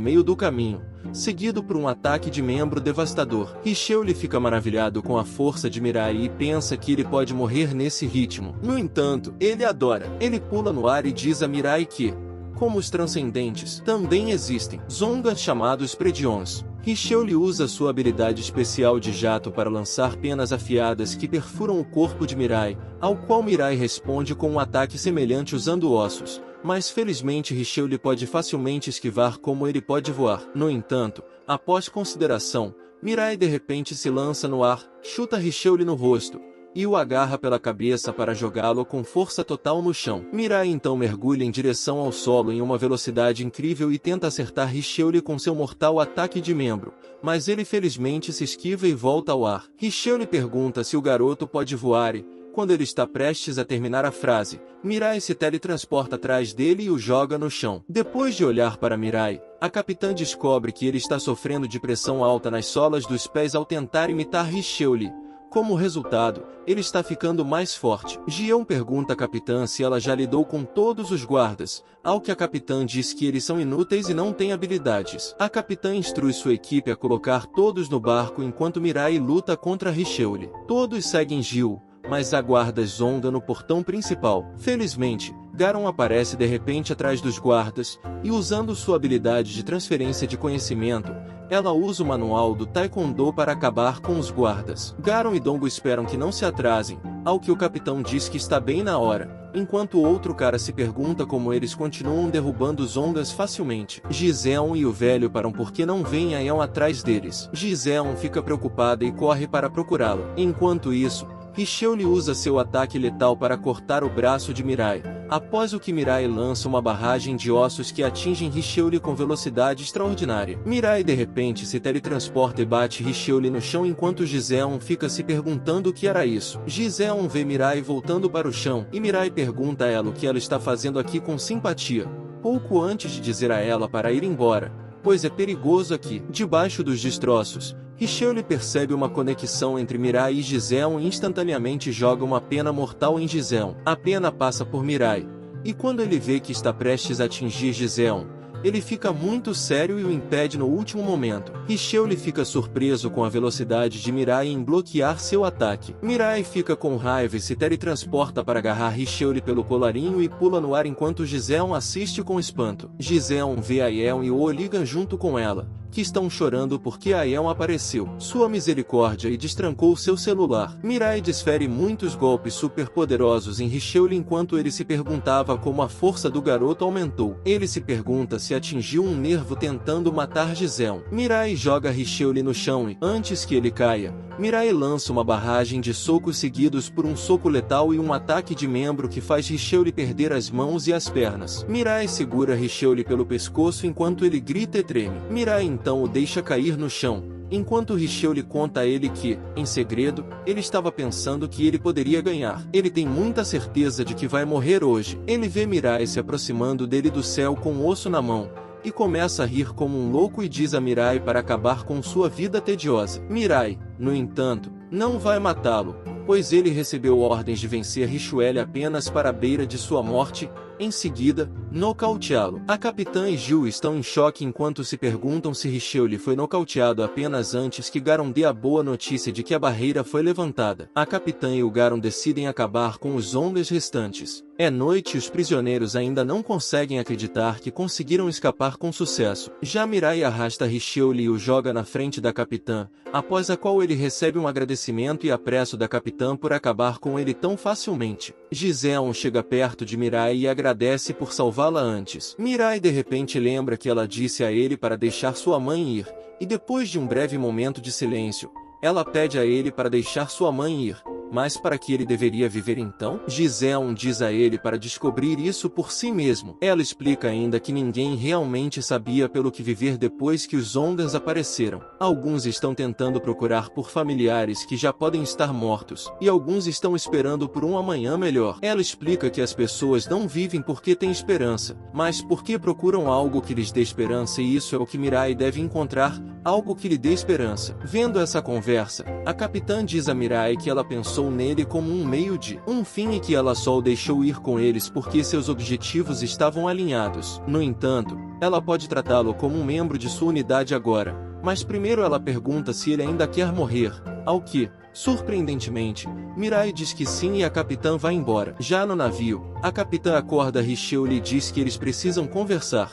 Speaker 2: meio do caminho, seguido por um ataque de membro devastador. Richelieu fica maravilhado com a força de Mirai e pensa que ele pode morrer nesse ritmo. No entanto, ele adora. Ele pula no ar e diz a Mirai que, como os transcendentes, também existem Zongas chamados Predions. Richelieu usa sua habilidade especial de jato para lançar penas afiadas que perfuram o corpo de Mirai, ao qual Mirai responde com um ataque semelhante usando ossos. Mas felizmente Richelieu pode facilmente esquivar como ele pode voar. No entanto, após consideração, Mirai de repente se lança no ar, chuta Richelieu no rosto, e o agarra pela cabeça para jogá-lo com força total no chão. Mirai então mergulha em direção ao solo em uma velocidade incrível e tenta acertar Richelieu com seu mortal ataque de membro, mas ele felizmente se esquiva e volta ao ar. Richelieu lhe pergunta se o garoto pode voar e, quando ele está prestes a terminar a frase, Mirai se teletransporta atrás dele e o joga no chão. Depois de olhar para Mirai, a capitã descobre que ele está sofrendo de pressão alta nas solas dos pés ao tentar imitar Richelieu. Como resultado, ele está ficando mais forte. Gion pergunta à capitã se ela já lidou com todos os guardas, ao que a capitã diz que eles são inúteis e não têm habilidades. A capitã instrui sua equipe a colocar todos no barco enquanto Mirai luta contra Richelieu. Todos seguem Gil, mas há guardas Zonga no portão principal. Felizmente, Garon aparece de repente atrás dos guardas, e usando sua habilidade de transferência de conhecimento, ela usa o manual do Taekwondo para acabar com os guardas. Garon e Dongo esperam que não se atrasem, ao que o capitão diz que está bem na hora, enquanto o outro cara se pergunta como eles continuam derrubando os Zongas facilmente. Giseon e o velho param porque não vem Aeon atrás deles. Giseon fica preocupada e corre para procurá-la. Enquanto isso, Richelieu usa seu ataque letal para cortar o braço de Mirai, após o que Mirai lança uma barragem de ossos que atingem Richelieu com velocidade extraordinária. Mirai de repente se teletransporta e bate Richelieu no chão enquanto Giseon fica se perguntando o que era isso. Giseon vê Mirai voltando para o chão, e Mirai pergunta a ela o que ela está fazendo aqui com simpatia, pouco antes de dizer a ela para ir embora, pois é perigoso aqui. Debaixo dos destroços, Richelieu percebe uma conexão entre Mirai e Giseon e instantaneamente joga uma pena mortal em Giseon. A pena passa por Mirai, e quando ele vê que está prestes a atingir Giseon, ele fica muito sério e o impede no último momento. Richelieu fica surpreso com a velocidade de Mirai em bloquear seu ataque. Mirai fica com raiva e se teletransporta para agarrar Richelieu pelo colarinho e pula no ar enquanto Giseon assiste com espanto. Giseon vê Aeon e o liga junto com ela, que estão chorando porque Aeon apareceu. Sua misericórdia e destrancou seu celular. Mirai desfere muitos golpes super poderosos em Richelieu enquanto ele se perguntava como a força do garoto aumentou. Ele se pergunta se atingiu um nervo tentando matar Giseon. Mirai joga Richelieu no chão e, antes que ele caia, Mirai lança uma barragem de socos seguidos por um soco letal e um ataque de membro que faz Richelieu perder as mãos e as pernas. Mirai segura Richelieu pelo pescoço enquanto ele grita e treme. Mirai então o deixa cair no chão, enquanto Richelieu lhe conta a ele que, em segredo, ele estava pensando que ele poderia ganhar. Ele tem muita certeza de que vai morrer hoje. Ele vê Mirai se aproximando dele do céu com um osso na mão, e começa a rir como um louco e diz a Mirai para acabar com sua vida tediosa. Mirai, no entanto, não vai matá-lo, pois ele recebeu ordens de vencer Richelieu apenas para a beira de sua morte, em seguida, nocauteá-lo. A capitã e Gil estão em choque enquanto se perguntam se Richelieu foi nocauteado apenas antes que Garon dê a boa notícia de que a barreira foi levantada. A capitã e o Garon decidem acabar com os homens restantes. É noite e os prisioneiros ainda não conseguem acreditar que conseguiram escapar com sucesso. Já Mirai arrasta Richelieu e o joga na frente da capitã, após a qual ele recebe um agradecimento e apreço da capitã por acabar com ele tão facilmente. Giseon chega perto de Mirai e agradece por salvá-la antes. Mirai de repente lembra que ela disse a ele para deixar sua mãe ir, e depois de um breve momento de silêncio, ela pede a ele para deixar sua mãe ir. Mas para que ele deveria viver então? Giseon diz a ele para descobrir isso por si mesmo. Ela explica ainda que ninguém realmente sabia pelo que viver depois que os Ondans apareceram. Alguns estão tentando procurar por familiares que já podem estar mortos, e alguns estão esperando por um amanhã melhor. Ela explica que as pessoas não vivem porque têm esperança, mas porque procuram algo que lhes dê esperança, e isso é o que Mirai deve encontrar, algo que lhe dê esperança. Vendo essa conversa, a capitã diz a Mirai que ela pensou nele como um meio de um fim e que ela só o deixou ir com eles porque seus objetivos estavam alinhados. No entanto, ela pode tratá-lo como um membro de sua unidade agora, mas primeiro ela pergunta se ele ainda quer morrer, ao que, surpreendentemente, Mirai diz que sim e a capitã vai embora. Já no navio, a capitã acorda Richelieu e lhe diz que eles precisam conversar.